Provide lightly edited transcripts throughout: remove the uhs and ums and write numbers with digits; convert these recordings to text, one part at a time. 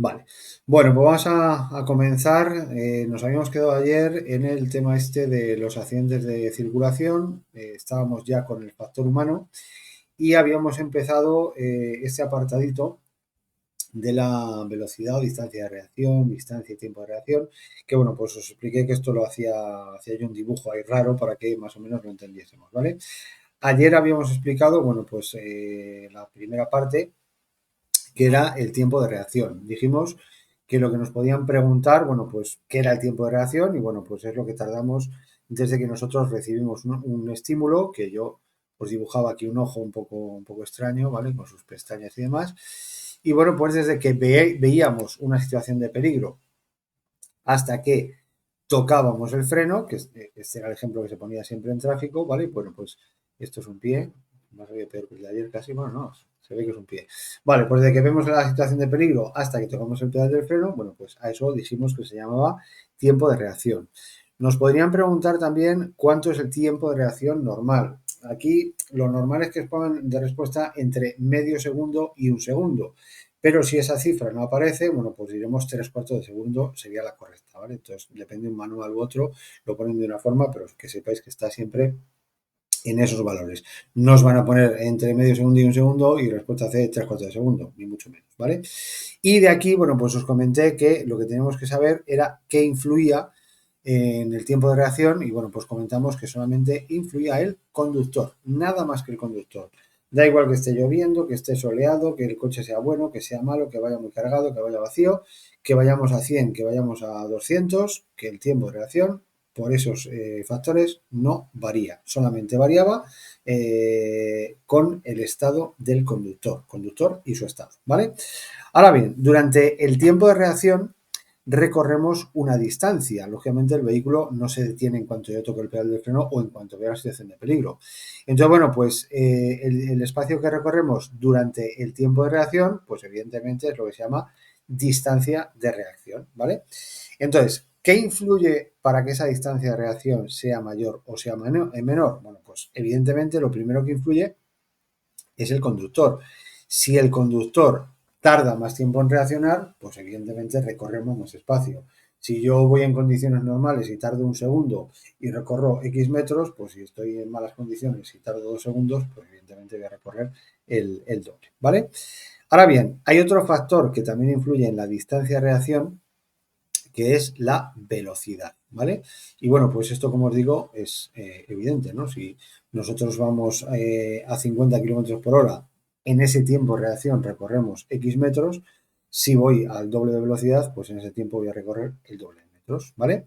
Vale. Bueno, pues vamos a comenzar. Nos habíamos quedado ayer en el tema este de los accidentes de circulación. Estábamos ya con el factor humano y habíamos empezado este apartadito de la velocidad o distancia de reacción, distancia y tiempo de reacción, que bueno, pues os expliqué que esto lo hacía yo un dibujo ahí raro para que más o menos lo entendiésemos, ¿vale? Ayer habíamos explicado, bueno, pues la primera parte, que era el tiempo de reacción. Dijimos que lo que nos podían preguntar, bueno, pues qué era el tiempo de reacción y bueno, pues es lo que tardamos desde que nosotros recibimos un estímulo, que yo os dibujaba aquí un ojo un poco extraño, ¿vale? Con sus pestañas y demás. Y bueno, pues desde que veíamos una situación de peligro hasta que tocábamos el freno, que este era el ejemplo que se ponía siempre en tráfico, ¿vale? Bueno, pues esto es un pie, más bien peor que el de ayer casi, bueno, no, se ve que es un pie. Vale, pues desde que vemos la situación de peligro hasta que tocamos el pedal del freno, bueno, pues a eso dijimos que se llamaba tiempo de reacción. Nos podrían preguntar también cuánto es el tiempo de reacción normal. Aquí lo normal es que pongan de respuesta entre medio segundo y un segundo. Pero si esa cifra no aparece, bueno, pues diremos 3/4 de segundo sería la correcta, ¿vale? Entonces, depende de un manual u otro, lo ponen de una forma, pero que sepáis que está siempre en esos valores. No os van a poner entre medio segundo y un segundo y respuesta hace 3/4 de segundo, ni mucho menos, ¿vale? Y de aquí, bueno, pues os comenté que lo que teníamos que saber era qué influía en el tiempo de reacción y bueno, pues comentamos que solamente influía el conductor, nada más que el conductor. Da igual que esté lloviendo, que esté soleado, que el coche sea bueno, que sea malo, que vaya muy cargado, que vaya vacío, que vayamos a 100, que vayamos a 200, que el tiempo de reacción por esos factores no varía, solamente variaba con el estado del conductor y su estado, ¿vale? Ahora bien, durante el tiempo de reacción recorremos una distancia. Lógicamente el vehículo no se detiene en cuanto yo toque el pedal del freno o en cuanto vea la situación de peligro. Entonces, bueno, pues el espacio que recorremos durante el tiempo de reacción, pues evidentemente es lo que se llama distancia de reacción, ¿vale? Entonces, ¿qué influye para que esa distancia de reacción sea mayor o sea menor? Bueno, pues evidentemente lo primero que influye es el conductor. Si el conductor tarda más tiempo en reaccionar, pues evidentemente recorremos más espacio. Si yo voy en condiciones normales y tardo un segundo y recorro X metros, pues si estoy en malas condiciones y tardo 2 segundos, pues evidentemente voy a recorrer el doble, ¿vale? Ahora bien, hay otro factor que también influye en la distancia de reacción, que es la velocidad, ¿vale? Y bueno, pues esto, como os digo, es evidente, ¿no? Si nosotros vamos a 50 kilómetros por hora, en ese tiempo de reacción recorremos X metros, si voy al doble de velocidad, pues en ese tiempo voy a recorrer el doble de metros, ¿vale?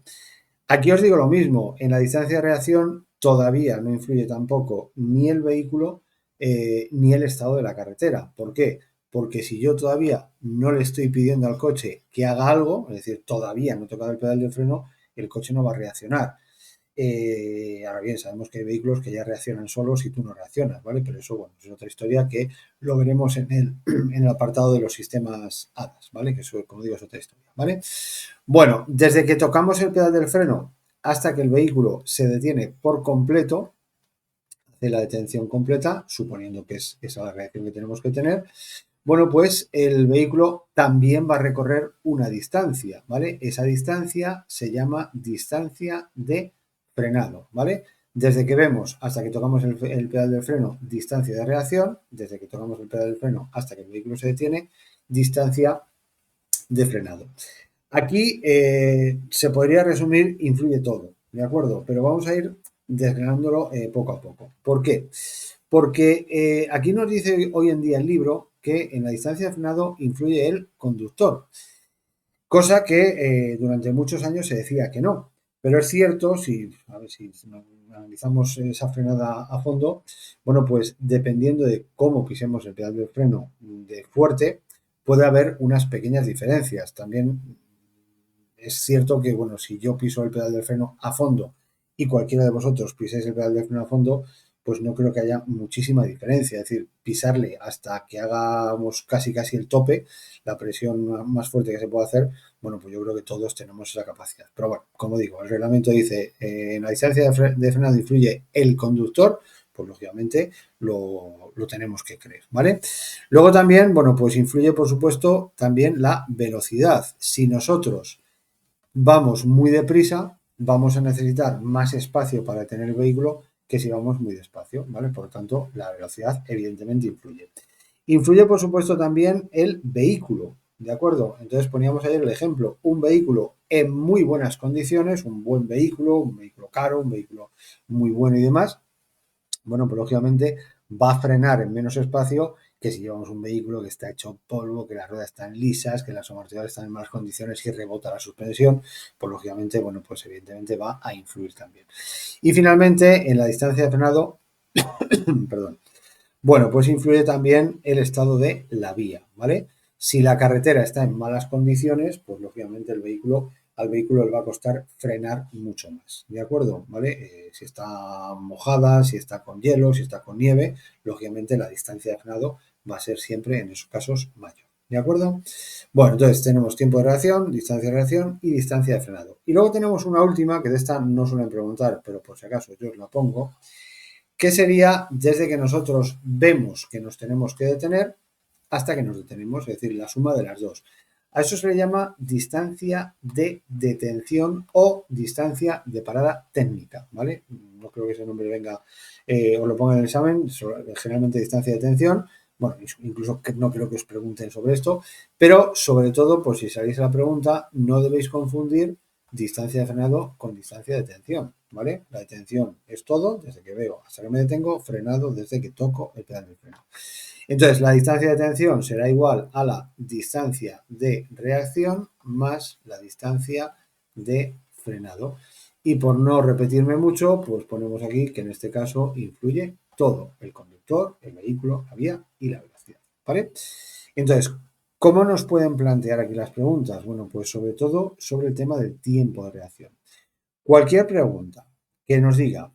Aquí os digo lo mismo, en la distancia de reacción todavía no influye tampoco ni el vehículo ni el estado de la carretera. ¿Por qué? Porque si yo todavía no le estoy pidiendo al coche que haga algo, es decir, todavía no he tocado el pedal de freno, el coche no va a reaccionar. Ahora bien, sabemos que hay vehículos que ya reaccionan solos si tú no reaccionas, ¿vale? Pero eso, bueno, es otra historia que lo veremos en el apartado de los sistemas ADAS, ¿vale? Que eso, como digo, es otra historia, ¿vale? Bueno, desde que tocamos el pedal del freno hasta que el vehículo se detiene por completo, hace la detención completa, suponiendo que es esa la reacción que tenemos que tener, bueno, pues el vehículo también va a recorrer una distancia, ¿vale? Esa distancia se llama distancia de frenado, ¿vale? Desde que vemos hasta que tocamos el pedal del freno, distancia de reacción, desde que tocamos el pedal del freno hasta que el vehículo se detiene, distancia de frenado. Aquí se podría resumir, influye todo, ¿de acuerdo? Pero vamos a ir desgranándolo poco a poco. ¿Por qué? Porque aquí nos dice hoy en día el libro que en la distancia de frenado influye el conductor, cosa que durante muchos años se decía que no. Pero es cierto, si, a ver si analizamos esa frenada a fondo, bueno, pues dependiendo de cómo pisemos el pedal del freno de fuerte, puede haber unas pequeñas diferencias. También es cierto que, bueno, si yo piso el pedal del freno a fondo y cualquiera de vosotros piséis el pedal del freno a fondo, pues no creo que haya muchísima diferencia. Es decir, pisarle hasta que hagamos casi el tope, la presión más fuerte que se puede hacer, bueno, pues yo creo que todos tenemos esa capacidad. Pero bueno, como digo, el reglamento dice, en la distancia de frenado influye el conductor, pues lógicamente lo tenemos que creer, ¿vale? Luego también, bueno, pues influye, por supuesto, también la velocidad. Si nosotros vamos muy deprisa, vamos a necesitar más espacio para tener el vehículo que si vamos muy despacio, ¿vale? Por lo tanto, la velocidad evidentemente influye. Influye, por supuesto, también el vehículo, ¿de acuerdo? Entonces poníamos ayer el ejemplo, un vehículo en muy buenas condiciones, un vehículo caro, un vehículo muy bueno y demás, bueno, pues lógicamente va a frenar en menos espacio que si llevamos un vehículo que está hecho polvo, que las ruedas están lisas, que las amortiguadores están en malas condiciones y rebota la suspensión, pues lógicamente, bueno, pues evidentemente va a influir también. Y finalmente, en la distancia de frenado, perdón, bueno, pues influye también el estado de la vía, ¿vale? Si la carretera está en malas condiciones, pues lógicamente al vehículo le va a costar frenar mucho más, ¿de acuerdo? ¿Vale? Si está mojada, si está con hielo, si está con nieve, lógicamente la distancia de frenado va a ser siempre en esos casos mayor, ¿de acuerdo? Bueno, entonces tenemos tiempo de reacción y distancia de frenado. Y luego tenemos una última, que de esta no suelen preguntar, pero por si acaso yo os la pongo, que sería desde que nosotros vemos que nos tenemos que detener hasta que nos detenemos, es decir, la suma de las dos. A eso se le llama distancia de detención o distancia de parada técnica, ¿vale? No creo que ese nombre venga o lo ponga en el examen, generalmente distancia de detención, bueno, incluso no creo que os pregunten sobre esto, pero sobre todo, pues si salís a la pregunta, no debéis confundir distancia de frenado con distancia de detención, ¿vale? La detención es todo, desde que veo hasta que me detengo, frenado desde que toco el pedal del freno. Entonces, la distancia de detención será igual a la distancia de reacción más la distancia de frenado. Y por no repetirme mucho, pues ponemos aquí que en este caso influye todo, el conductor, el vehículo, la vía y la velocidad, ¿vale? Entonces, ¿cómo nos pueden plantear aquí las preguntas? Bueno, pues sobre todo sobre el tema del tiempo de reacción. Cualquier pregunta que nos diga,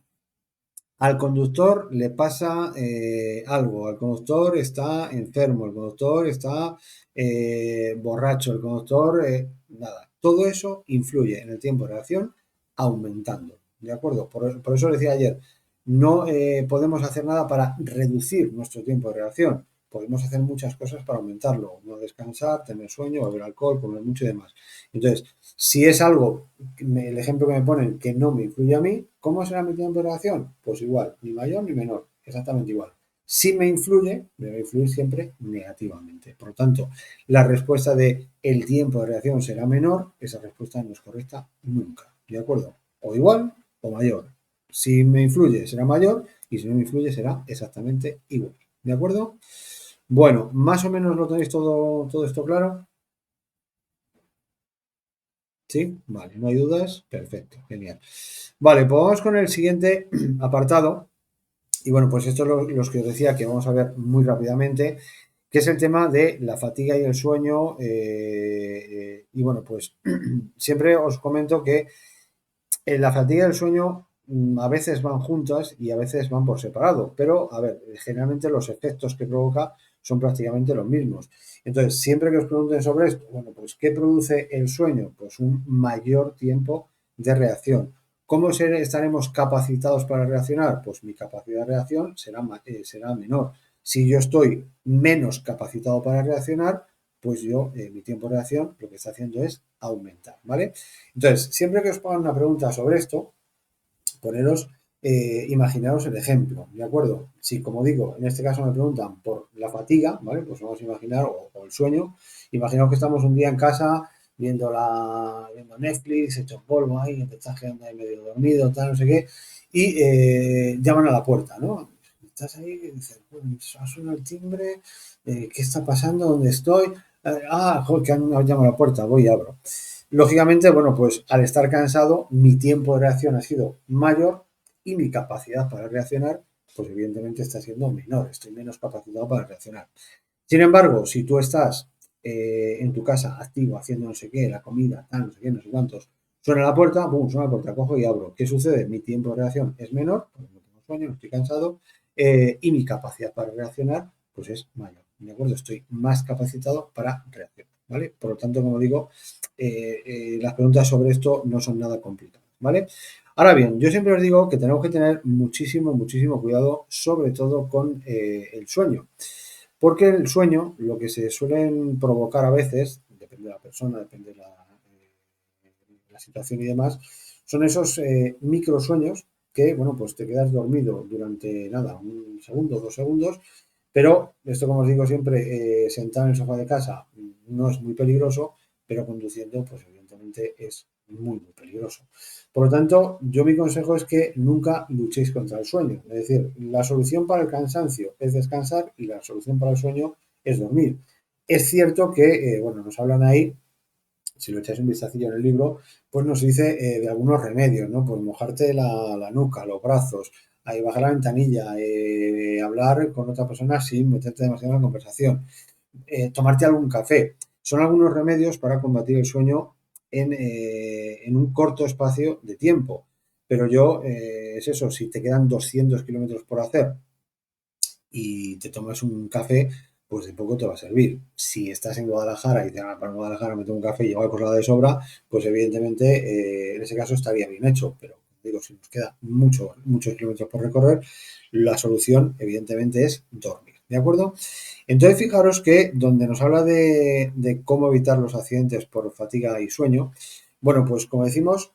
al conductor le pasa algo, al conductor está enfermo, el conductor está borracho, el conductor, nada, todo eso influye en el tiempo de reacción aumentando, ¿de acuerdo? Por eso decía ayer, no podemos hacer nada para reducir nuestro tiempo de reacción, podemos hacer muchas cosas para aumentarlo, no descansar, tener sueño, beber alcohol, comer mucho y demás. Entonces, si es algo, el ejemplo que me ponen, que no me influye a mí, ¿cómo será mi tiempo de reacción? Pues igual, ni mayor ni menor, exactamente igual. Si me influye, me va a influir siempre negativamente. Por lo tanto, la respuesta de el tiempo de reacción será menor, esa respuesta no es correcta nunca. ¿De acuerdo? O igual o mayor. Si me influye será mayor y si no me influye será exactamente igual. ¿De acuerdo? Bueno, más o menos lo tenéis todo esto claro. ¿Sí? Vale, no hay dudas. Perfecto, genial. Vale, pues vamos con el siguiente apartado. Y bueno, pues estos son los que os decía que vamos a ver muy rápidamente, que es el tema de la fatiga y el sueño. Y bueno, pues siempre os comento que la fatiga y el sueño a veces van juntas y a veces van por separado, pero a ver, generalmente los efectos que provoca son prácticamente los mismos. Entonces, siempre que os pregunten sobre esto, bueno, pues ¿qué produce el sueño? Pues un mayor tiempo de reacción. ¿Cómo estaremos capacitados para reaccionar? Pues mi capacidad de reacción será menor. Si yo estoy menos capacitado para reaccionar, pues mi tiempo de reacción lo que está haciendo es aumentar, ¿vale? Entonces, siempre que os pongan una pregunta sobre esto, poneros, imaginaros el ejemplo, ¿de acuerdo? Si, como digo, en este caso me preguntan por la fatiga, ¿vale? Pues vamos a imaginar, o el sueño, imaginaos que estamos un día en casa viendo Netflix, hecho polvo ahí, te estás quedando ahí medio dormido, tal, no sé qué, y llaman a la puerta, ¿no? Estás ahí y dices, bueno, ha sonado el timbre, ¿qué está pasando? ¿Dónde estoy? Joder, que han llamado a la puerta, voy y abro. Lógicamente, bueno, pues al estar cansado, mi tiempo de reacción ha sido mayor y mi capacidad para reaccionar, pues evidentemente está siendo menor, estoy menos capacitado para reaccionar. Sin embargo, si tú estás en tu casa activo, haciendo no sé qué, la comida, tal, no sé qué, no sé cuántos, suena la puerta, pum, suena la puerta, cojo y abro. ¿Qué sucede? Mi tiempo de reacción es menor, porque no tengo sueño, no estoy cansado, y mi capacidad para reaccionar, pues es mayor. ¿De acuerdo? Estoy más capacitado para reaccionar, ¿vale? Por lo tanto, como digo, las preguntas sobre esto no son nada complicadas, ¿vale? Ahora bien, yo siempre os digo que tenemos que tener muchísimo, muchísimo cuidado, sobre todo con el sueño. Porque el sueño, lo que se suelen provocar a veces, depende de la persona, depende de la situación y demás, son esos microsueños que, bueno, pues te quedas dormido durante nada, un segundo, 2 segundos, pero esto, como os digo siempre, sentado en el sofá de casa no es muy peligroso, pero conduciendo, pues evidentemente es muy, muy peligroso. Por lo tanto, yo mi consejo es que nunca luchéis contra el sueño. Es decir, la solución para el cansancio es descansar y la solución para el sueño es dormir. Es cierto que, bueno, nos hablan ahí, si lo echáis un vistacillo en el libro, pues nos dice de algunos remedios, ¿no? Pues mojarte la nuca, los brazos, ahí bajar la ventanilla, hablar con otra persona sin meterte demasiado en la conversación, tomarte algún café. Son algunos remedios para combatir el sueño en un corto espacio de tiempo. Pero yo, es eso, si te quedan 200 kilómetros por hacer y te tomas un café, pues de poco te va a servir. Si estás en Guadalajara y dices, ah, para Guadalajara me tomo un café y llego a Coslada de sobra, pues evidentemente en ese caso estaría bien hecho. Pero digo, si nos queda muchos kilómetros por recorrer, la solución evidentemente es dormir. ¿De acuerdo? Entonces, fijaros que donde nos habla de cómo evitar los accidentes por fatiga y sueño, bueno, pues como decimos,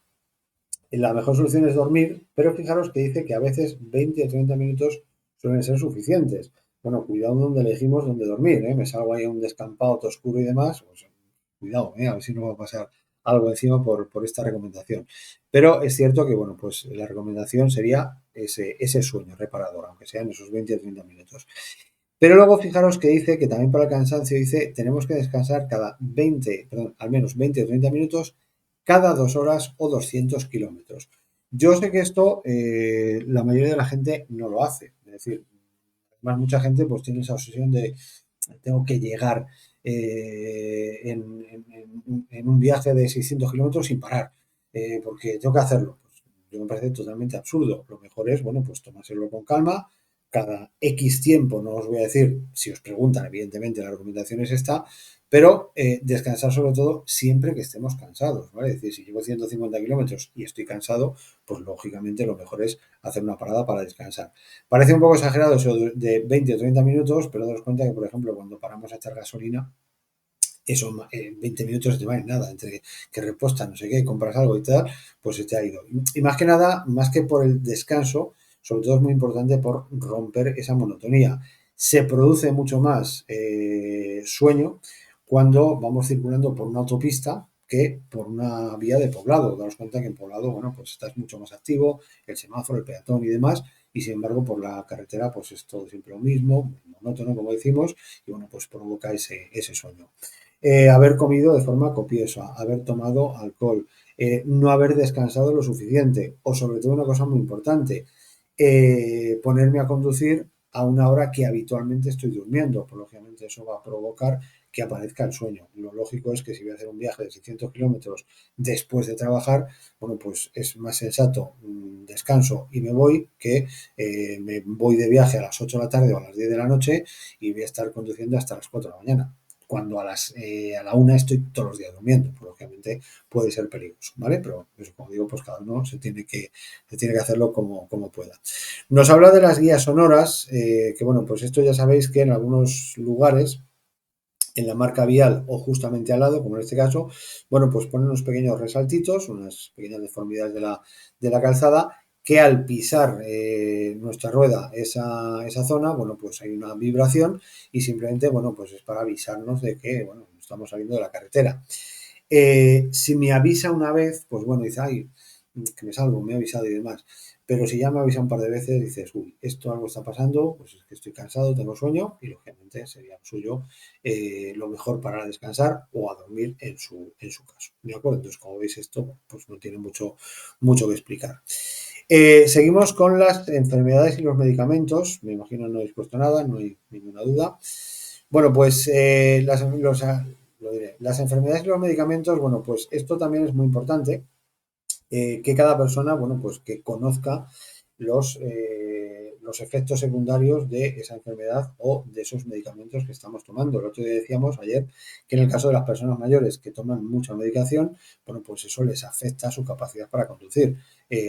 la mejor solución es dormir, pero fijaros que dice que a veces 20 o 30 minutos suelen ser suficientes. Bueno, cuidado donde elegimos donde dormir, ¿eh? Me salgo ahí a un descampado todo oscuro y demás, pues cuidado, ¿eh? A ver si no va a pasar algo encima por esta recomendación. Pero es cierto que, bueno, pues la recomendación sería ese sueño reparador, aunque sean esos 20 o 30 minutos. Pero luego fijaros que dice que también para el cansancio dice tenemos que descansar cada 20, perdón, al menos 20 o 30 minutos cada 2 horas o 200 kilómetros. Yo sé que esto la mayoría de la gente no lo hace. Es decir, además mucha gente pues tiene esa obsesión de tengo que llegar en un viaje de 600 kilómetros sin parar, porque tengo que hacerlo. Pues, yo me parece totalmente absurdo. Lo mejor es, bueno, pues tomárselo con calma, cada X tiempo, no os voy a decir, si os preguntan, evidentemente la recomendación es esta, pero descansar sobre todo siempre que estemos cansados, ¿vale? Es decir, si llevo 150 kilómetros y estoy cansado, pues lógicamente lo mejor es hacer una parada para descansar. Parece un poco exagerado eso de 20 o 30 minutos, pero daos cuenta que, por ejemplo, cuando paramos a echar gasolina, eso 20 minutos te va en nada, entre que repostas, no sé qué, compras algo y tal, pues se te ha ido. Y más que nada, más que por el descanso, sobre todo es muy importante por romper esa monotonía. Se produce mucho más sueño cuando vamos circulando por una autopista que por una vía de poblado. Daos cuenta que en poblado, bueno, pues estás mucho más activo, el semáforo, el peatón y demás, y sin embargo por la carretera pues es todo siempre lo mismo, monótono como decimos, y bueno, pues provoca ese sueño. Haber comido de forma copiosa, haber tomado alcohol, no haber descansado lo suficiente o sobre todo una cosa muy importante, ponerme a conducir a una hora que habitualmente estoy durmiendo, pues lógicamente eso va a provocar que aparezca el sueño. Lo lógico es que si voy a hacer un viaje de 600 kilómetros después de trabajar, bueno, pues es más sensato descanso y me voy que me voy de viaje a las 8 de la tarde o a las 10 de la noche y voy a estar conduciendo hasta las 4 de la mañana cuando a la 1 estoy todos los días durmiendo, pues lógicamente puede ser peligroso, ¿vale? Pero eso, como digo, pues cada uno se tiene que hacerlo como pueda. Nos habla de las guías sonoras, que bueno, pues esto ya sabéis que en algunos lugares, en la marca vial o justamente al lado, como en este caso, bueno, pues ponen unos pequeños resaltitos, unas pequeñas deformidades de la calzada, que al pisar nuestra rueda esa zona, bueno, pues hay una vibración y simplemente, bueno, pues es para avisarnos de que, bueno, estamos saliendo de la carretera. Si me avisa una vez, pues bueno, dice, ay, que me salgo, me ha avisado y demás. Pero si ya me avisa un par de veces, dices, uy, esto algo está pasando, pues es que estoy cansado, tengo sueño y lógicamente sería lo suyo lo mejor para descansar o a dormir en su caso. ¿De acuerdo? Entonces, como veis, esto pues no tiene mucho que explicar. Seguimos con las enfermedades y los medicamentos. Me imagino no habéis puesto nada, no hay ninguna duda. Bueno, pues las enfermedades y los medicamentos, bueno, pues esto también es muy importante, que cada persona, bueno, pues que conozca los efectos secundarios de esa enfermedad o de esos medicamentos que estamos tomando. El otro día decíamos ayer que en el caso de las personas mayores que toman mucha medicación, bueno, pues eso les afecta a su capacidad para conducir.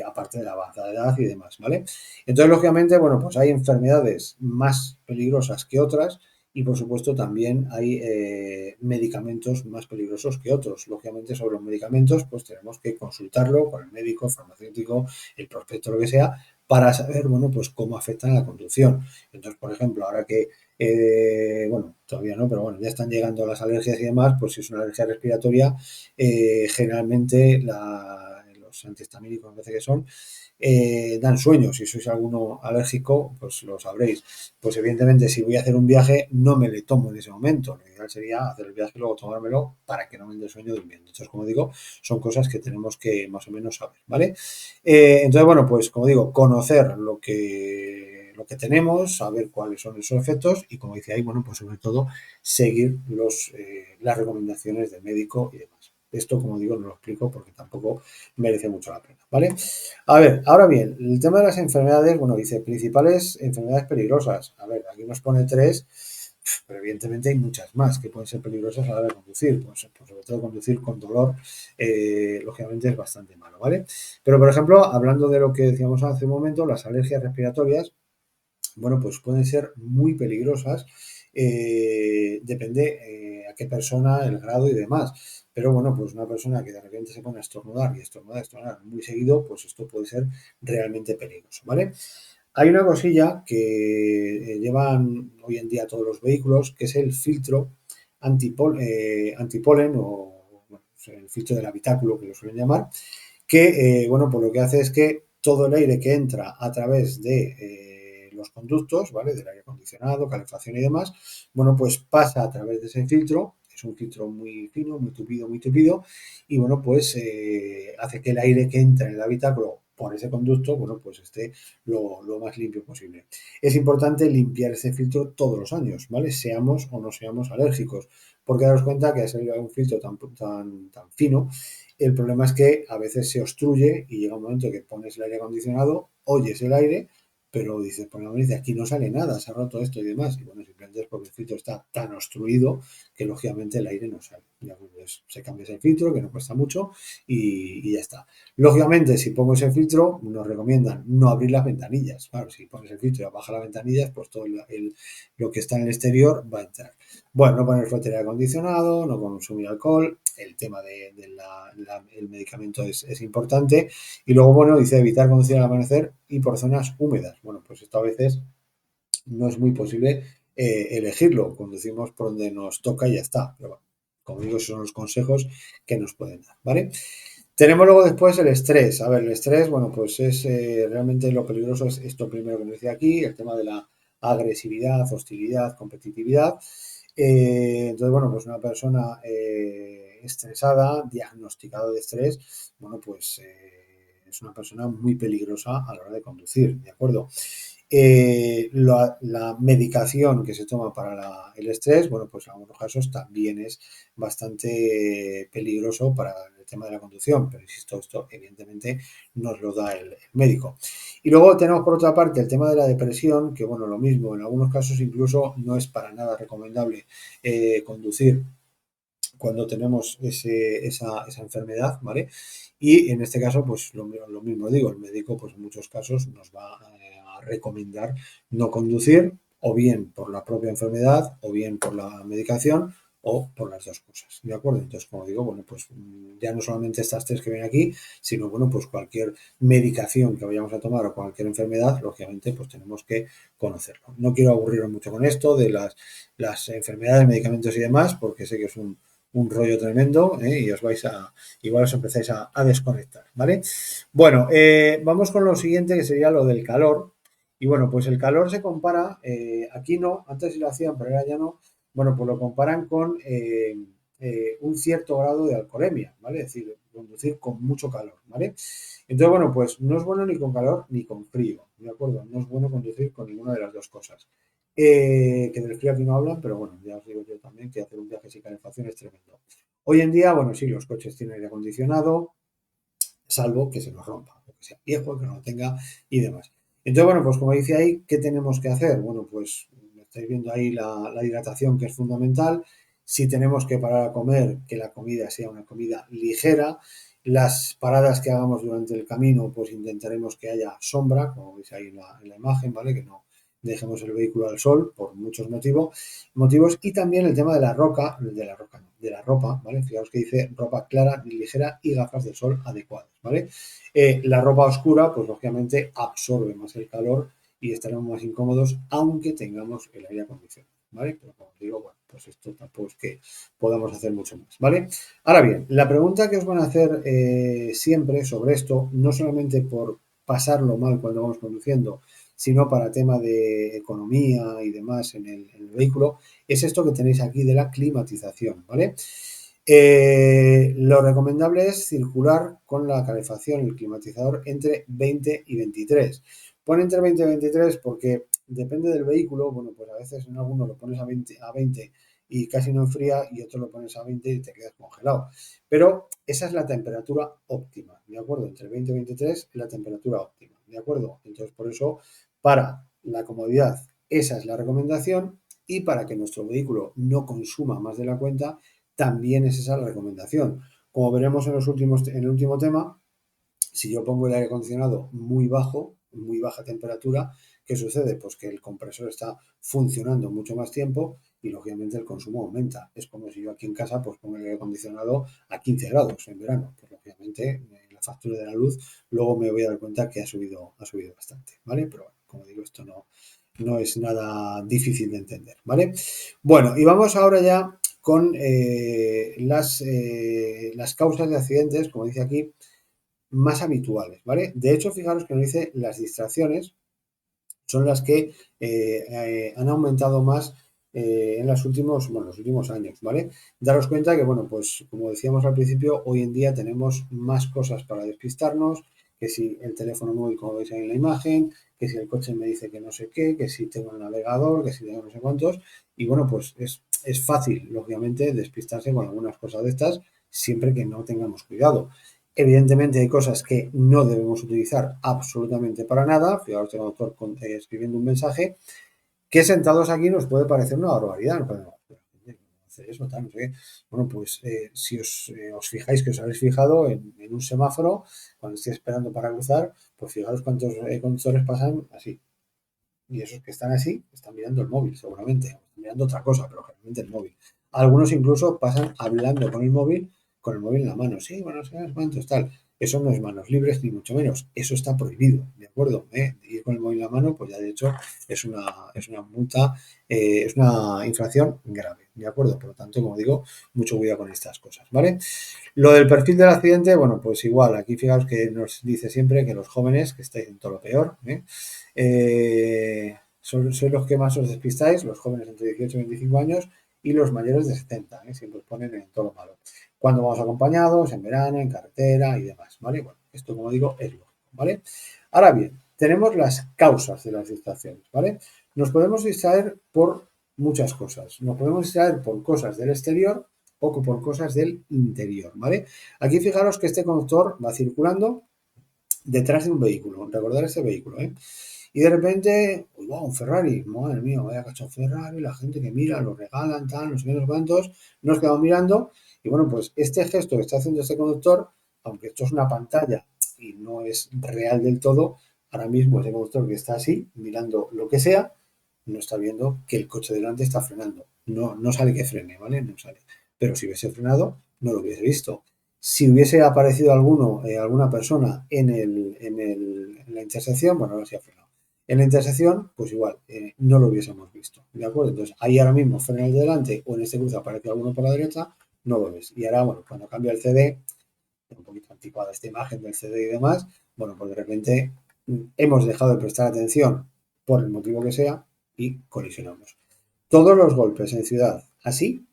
aparte de la avanzada edad y demás, ¿vale? Entonces, lógicamente, bueno, pues hay enfermedades más peligrosas que otras y, por supuesto, también hay medicamentos más peligrosos que otros. Lógicamente, sobre los medicamentos, pues tenemos que consultarlo con el médico, farmacéutico, el prospecto, lo que sea, para saber, bueno, pues cómo afectan a la conducción. Entonces, por ejemplo, ahora que, bueno, todavía no, pero bueno, ya están llegando las alergias y demás, pues si es una alergia respiratoria, generalmente los antihistamínicos, me parece que son, dan sueño. Si sois alguno alérgico, pues lo sabréis. Pues evidentemente, si voy a hacer un viaje, no me le tomo en ese momento. Lo ideal sería hacer el viaje y luego tomármelo para que no me dé sueño durmiendo. Entonces, como digo, son cosas que tenemos que más o menos saber, ¿vale? Entonces, bueno, pues como digo, conocer lo que tenemos, saber cuáles son esos efectos y, como dice ahí, bueno, pues sobre todo seguir las recomendaciones del médico y demás. Esto, como digo, no lo explico porque tampoco merece mucho la pena, ¿vale? A ver, ahora bien, el tema de las enfermedades, bueno, dice principales enfermedades peligrosas. A ver, aquí nos pone tres, pero evidentemente hay muchas más que pueden ser peligrosas a la hora de conducir. Pues sobre todo conducir con dolor, lógicamente es bastante malo, ¿vale? Pero, por ejemplo, hablando de lo que decíamos hace un momento, las alergias respiratorias, bueno, pues pueden ser muy peligrosas. Depende a qué persona, el grado y demás. Pero bueno, pues una persona que de repente se pone a estornudar y estornudar muy seguido, pues esto puede ser realmente peligroso, ¿vale? Hay una cosilla que llevan hoy en día todos los vehículos, que es el filtro antipolen o bueno, el filtro del habitáculo, que lo suelen llamar, que, bueno, pues lo que hace es que todo el aire que entra a través de los conductos, ¿vale? Del aire acondicionado, calefacción y demás, bueno, pues pasa a través de ese filtro, es un filtro muy fino, muy tupido, y bueno, pues hace que el aire que entra en el habitáculo por ese conducto, bueno, pues esté lo más limpio posible. Es importante limpiar ese filtro todos los años, ¿vale? Seamos o no seamos alérgicos, porque daros cuenta que al ser un filtro tan fino, el problema es que a veces se obstruye y llega un momento que pones el aire acondicionado, oyes el aire, pero dices, por la dice, aquí no sale nada, se ha roto esto y demás. Y bueno, simplemente es porque el filtro está tan obstruido que lógicamente el aire no sale. Ya pues, se cambia ese filtro, que no cuesta mucho, y ya está. Lógicamente, si pongo ese filtro, nos recomiendan no abrir las ventanillas. Claro, si pones el filtro y baja las ventanillas, pues todo lo que está en el exterior va a entrar. Bueno, no poner fuerte aire acondicionado, no consumir alcohol, el tema del medicamento es importante. Y luego, bueno, dice evitar conducir al amanecer y por zonas húmedas. Bueno, pues esto a veces no es muy posible elegirlo. Conducimos por donde nos toca y ya está. Pero bueno, como digo, esos son los consejos que nos pueden dar, ¿vale? Tenemos luego después el estrés. A ver, el estrés, bueno, pues es realmente lo peligroso es esto primero que nos decía aquí, el tema de la agresividad, hostilidad, competitividad. Entonces, bueno, pues una persona estresada, diagnosticado de estrés, bueno, pues es una persona muy peligrosa a la hora de conducir, ¿de acuerdo? La medicación que se toma para el estrés, bueno, pues en algunos casos también es bastante peligroso para el tema de la conducción, pero insisto, esto evidentemente nos lo da el médico. Y luego tenemos por otra parte el tema de la depresión, que bueno, lo mismo, en algunos casos incluso no es para nada recomendable conducir cuando tenemos esa enfermedad, ¿vale? Y en este caso, pues lo mismo digo, el médico, pues en muchos casos nos va a recomendar no conducir, o bien por la propia enfermedad, o bien por la medicación, o por las dos cosas, ¿de acuerdo? Entonces, como digo, bueno, pues ya no solamente estas tres que ven aquí, sino, bueno, pues cualquier medicación que vayamos a tomar o cualquier enfermedad, lógicamente, pues tenemos que conocerlo. No quiero aburriros mucho con esto de las enfermedades, medicamentos y demás, porque sé que es un rollo tremendo y igual os empezáis a desconectar, ¿vale? Bueno, vamos con lo siguiente que sería lo del calor. Y bueno, pues el calor se compara, aquí no, antes sí lo hacían, pero ahora ya no, bueno, pues lo comparan con un cierto grado de alcoholemia, ¿vale? Es decir, conducir con mucho calor, ¿vale? Entonces, bueno, pues no es bueno ni con calor ni con frío, ¿de acuerdo? No es bueno conducir con ninguna de las dos cosas. Que del frío aquí no hablan, pero bueno, ya os digo yo también que hacer un viaje sin calefacción es tremendo. Hoy en día, bueno, sí, los coches tienen aire acondicionado, salvo que se nos rompa, o que sea viejo, que no lo tenga y demás. Entonces, bueno, pues como dice ahí, ¿qué tenemos que hacer? Bueno, pues estáis viendo ahí la hidratación que es fundamental. Si tenemos que parar a comer, que la comida sea una comida ligera. Las paradas que hagamos durante el camino, pues intentaremos que haya sombra, como veis ahí en la imagen, ¿vale? Que no dejemos el vehículo al sol por muchos motivos. Y también el tema de la ropa, ¿vale? Fijaos que dice ropa clara y ligera y gafas de sol adecuadas, ¿vale? La ropa oscura, pues lógicamente absorbe más el calor y estaremos más incómodos, aunque tengamos el aire acondicionado, ¿vale? Pero como os digo, bueno, pues esto tampoco es que podamos hacer mucho más, ¿vale? Ahora bien, la pregunta que os van a hacer siempre sobre esto, no solamente por pasarlo mal cuando vamos conduciendo, sino para tema de economía y demás en el vehículo, es esto que tenéis aquí de la climatización, ¿vale? Lo recomendable es circular con la calefacción, el climatizador, entre 20 y 23. Pone entre 20 y 23 porque depende del vehículo, bueno, pues a veces en alguno lo pones a 20 y casi no enfría y otro lo pones a 20 y te quedas congelado. Pero esa es la temperatura óptima, ¿de acuerdo? Entre 20 y 23 es la temperatura óptima, ¿de acuerdo? Entonces, por eso, para la comodidad, esa es la recomendación y para que nuestro vehículo no consuma más de la cuenta, también es esa la recomendación. Como veremos en el último tema, si yo pongo el aire acondicionado muy bajo, muy baja temperatura, ¿qué sucede? Pues que el compresor está funcionando mucho más tiempo y lógicamente el consumo aumenta. Es como si yo aquí en casa pues pongo el aire acondicionado a 15 grados en verano. Pues lógicamente la factura de la luz luego me voy a dar cuenta que ha subido bastante, ¿vale? Pero bueno, como digo, esto no es nada difícil de entender, ¿vale? Bueno, y vamos ahora ya con las causas de accidentes, como dice aquí, más habituales, ¿vale? De hecho, fijaros que nos dice las distracciones son las que han aumentado más en los últimos años, ¿vale? Daros cuenta que, bueno, pues como decíamos al principio, hoy en día tenemos más cosas para despistarnos, que si el teléfono móvil, como veis ahí en la imagen, que si el coche me dice que no sé qué, que si tengo el navegador, que si tengo no sé cuántos, y bueno, pues es fácil, lógicamente, despistarse con algunas cosas de estas, siempre que no tengamos cuidado. Evidentemente hay cosas que no debemos utilizar absolutamente para nada. Fijaos, tengo doctor escribiendo un mensaje que sentados aquí nos puede parecer una barbaridad. No podemos hacer eso, tal, no sé qué. Bueno, pues si os fijáis, que os habéis fijado en un semáforo, cuando estéis esperando para cruzar, pues fijaros cuántos conductores pasan así. Y esos que están así están mirando el móvil, seguramente. Están mirando otra cosa, pero generalmente el móvil. Algunos incluso pasan hablando con el móvil en la mano. Sí, bueno, no sé cuántos, tal. Eso no es manos libres, ni mucho menos. Eso está prohibido, ¿de acuerdo? Ir con el móvil en la mano, pues ya de hecho es una multa, es una infracción grave, ¿de acuerdo? Por lo tanto, como digo, mucho cuidado con estas cosas, ¿vale? Lo del perfil del accidente, bueno, pues igual, aquí fijaos que nos dice siempre que los jóvenes, que estáis en todo lo peor, sois los que más os despistáis, los jóvenes entre 18 y 25 años y los mayores de 70, siempre os ponen en todo lo malo. Cuando vamos acompañados, en verano, en carretera y demás, ¿vale? Bueno, esto como digo es lógico, ¿vale? Ahora bien, tenemos las causas de las distracciones, ¿vale? Nos podemos distraer por muchas cosas. Nos podemos distraer por cosas del exterior o por cosas del interior, ¿vale? Aquí fijaros que este conductor va circulando detrás de un vehículo, recordar ese vehículo, ¿eh? Y de repente, uy, wow, un Ferrari, madre mía, vaya cacho Ferrari, la gente que mira, lo regalan, tal, no sé qué, no sé cuántos, nos quedamos mirando y bueno, pues este gesto que está haciendo este conductor, aunque esto es una pantalla y no es real del todo, ahora mismo ese conductor que está así, mirando lo que sea, no está viendo que el coche delante está frenando. No sale que frene, ¿vale? No sale. Pero si hubiese frenado, no lo hubiese visto. Si hubiese aparecido alguna persona en la intersección, bueno, ahora sí ha frenado. En la intersección, pues igual, no lo hubiésemos visto, ¿de acuerdo? Entonces, ahí ahora mismo frena el de delante o en este cruce aparece alguno por la derecha, no lo ves. Y ahora, bueno, cuando cambia el CD, un poquito anticuada esta imagen del CD y demás, bueno, pues de repente hemos dejado de prestar atención por el motivo que sea y colisionamos. Todos los golpes en ciudad así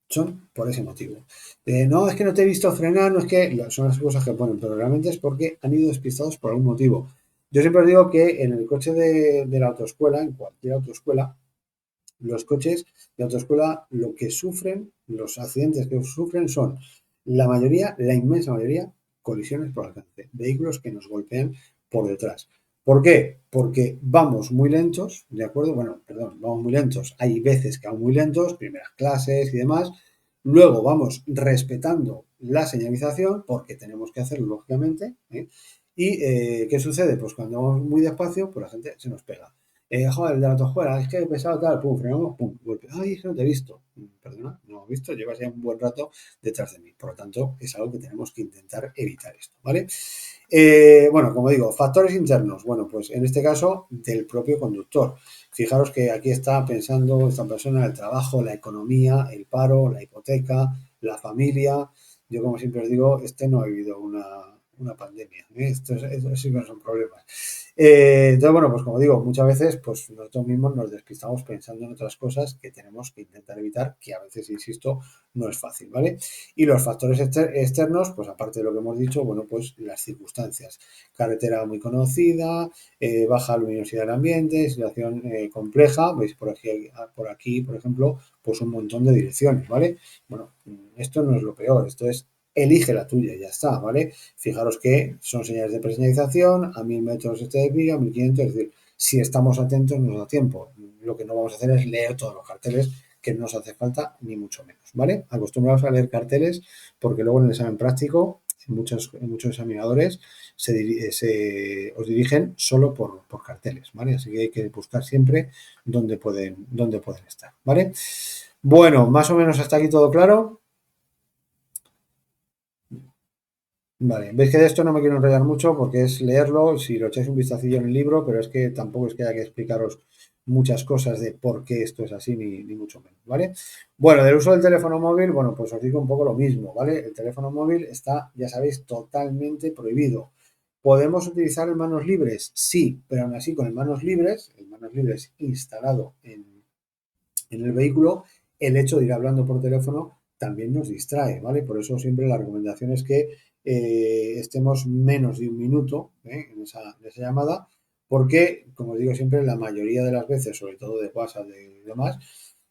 son por ese motivo. No, es que no te he visto frenar, no es que son las cosas que ponen, pero realmente es porque han ido despistados por algún motivo. Yo siempre os digo que en el coche de la autoescuela, en cualquier autoescuela, los coches de autoescuela lo que sufren, los accidentes que sufren son la mayoría, la inmensa mayoría, colisiones por alcance, vehículos que nos golpean por detrás. ¿Por qué? Porque vamos muy lentos, ¿de acuerdo? Bueno, perdón, vamos muy lentos. Hay veces que vamos muy lentos, primeras clases y demás. Luego vamos respetando la señalización, porque tenemos que hacerlo, lógicamente, ¿eh? ¿Y qué sucede? Pues cuando vamos muy despacio, pues la gente se nos pega. Joder, el de la tojuela, es que he pesado tal, pum, frenamos, pum, golpe. Ay, es que no te he visto. Perdona, no he visto, llevas ya un buen rato detrás de mí. Por lo tanto, es algo que tenemos que intentar evitar esto, ¿vale? Bueno, como digo, factores internos. Bueno, pues en este caso del propio conductor. Fijaros que aquí está pensando esta persona el trabajo, la economía, el paro, la hipoteca, la familia. Yo, como siempre os digo, no ha vivido una pandemia. Estos sí que no son problemas. Entonces, bueno, pues como digo, muchas veces pues nosotros mismos nos despistamos pensando en otras cosas que tenemos que intentar evitar, que a veces, insisto, no es fácil, ¿vale? Y los factores externos, pues aparte de lo que hemos dicho, bueno, pues las circunstancias. Carretera muy conocida, baja luminosidad del ambiente, situación compleja, veis por aquí, por ejemplo, pues un montón de direcciones, ¿vale? Bueno, esto no es lo peor, esto es elige la tuya y ya está, ¿vale? Fijaros que son señales de preseñalización, a 1000 metros este desvío, a 1500, es decir, si estamos atentos nos da tiempo. Lo que no vamos a hacer es leer todos los carteles, que no os hace falta ni mucho menos, ¿vale? Acostumbraos a leer carteles porque luego en el examen práctico, en muchos examinadores, os dirigen solo por carteles, ¿vale? Así que hay que buscar siempre dónde pueden estar, ¿vale? Bueno, más o menos hasta aquí todo claro. Vale, veis que de esto no me quiero enrollar mucho porque es leerlo, si lo echáis un vistacillo en el libro, pero es que tampoco es que haya que explicaros muchas cosas de por qué esto es así, ni mucho menos, ¿vale? Bueno, del uso del teléfono móvil, bueno, pues os digo un poco lo mismo, ¿vale? El teléfono móvil está, ya sabéis, totalmente prohibido. ¿Podemos utilizar en manos libres? Sí, pero aún así con el manos libres instalado en el vehículo, el hecho de ir hablando por teléfono también nos distrae, ¿vale? Por eso siempre la recomendación es que estemos menos de un minuto en esa llamada, porque, como os digo siempre, la mayoría de las veces, sobre todo de WhatsApp y demás,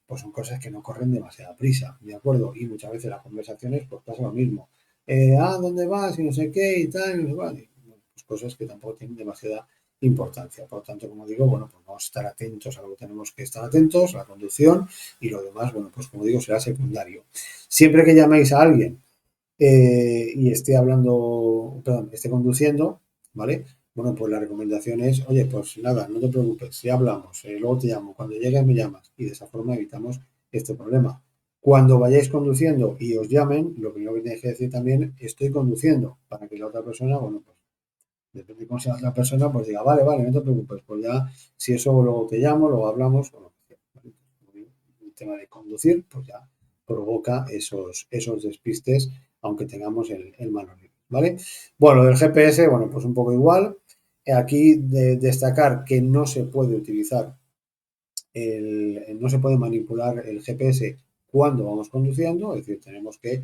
pues son cosas que no corren demasiada prisa, ¿de acuerdo? Y muchas veces las conversaciones, pues pasa lo mismo. ¿Dónde vas? Y no sé qué y tal, y no sé cuál. Pues cosas que tampoco tienen demasiada importancia. Por lo tanto, como digo, bueno, pues vamos a estar atentos a lo que tenemos que estar atentos, a la conducción y lo demás, bueno, pues como digo, será secundario. Siempre que llaméis a alguien y esté hablando, perdón, esté conduciendo, ¿vale? Bueno, pues la recomendación es, oye, pues nada, no te preocupes, si hablamos, luego te llamo, cuando llegues me llamas y de esa forma evitamos este problema. Cuando vayáis conduciendo y os llamen, lo primero que tenéis que decir también, estoy conduciendo, para que la otra persona, bueno, pues depende de cómo sea la persona, pues diga, vale, vale, no te preocupes, pues ya, si eso luego te llamo, luego hablamos, o lo que sea, ¿vale? El tema de conducir, pues ya provoca esos despistes, aunque tengamos el mano libre, ¿vale? Bueno, del GPS, bueno, pues un poco igual. Aquí destacar que no se puede utilizar no se puede manipular el GPS cuando vamos conduciendo, es decir, tenemos que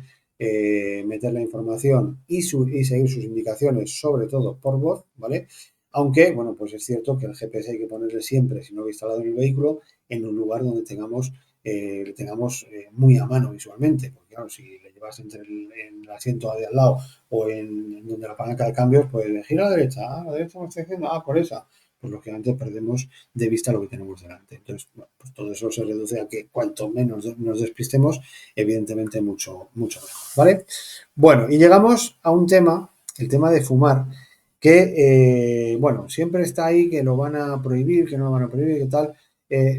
meter la información y seguir sus indicaciones, sobre todo por voz, ¿vale? Aunque, bueno, pues es cierto que el GPS hay que ponerle siempre, si no lo he instalado en el vehículo, en un lugar donde le tengamos muy a mano visualmente, porque claro, si le llevas en el asiento de al lado o en donde la palanca de cambios, pues gira a la derecha me está diciendo, por esa, pues lógicamente perdemos de vista lo que tenemos delante. Entonces, bueno, pues todo eso se reduce a que cuanto menos nos despistemos, evidentemente mucho, mucho mejor, ¿vale? Bueno, y llegamos a un tema, el tema de fumar, que, bueno, siempre está ahí que lo van a prohibir, que no lo van a prohibir, que tal.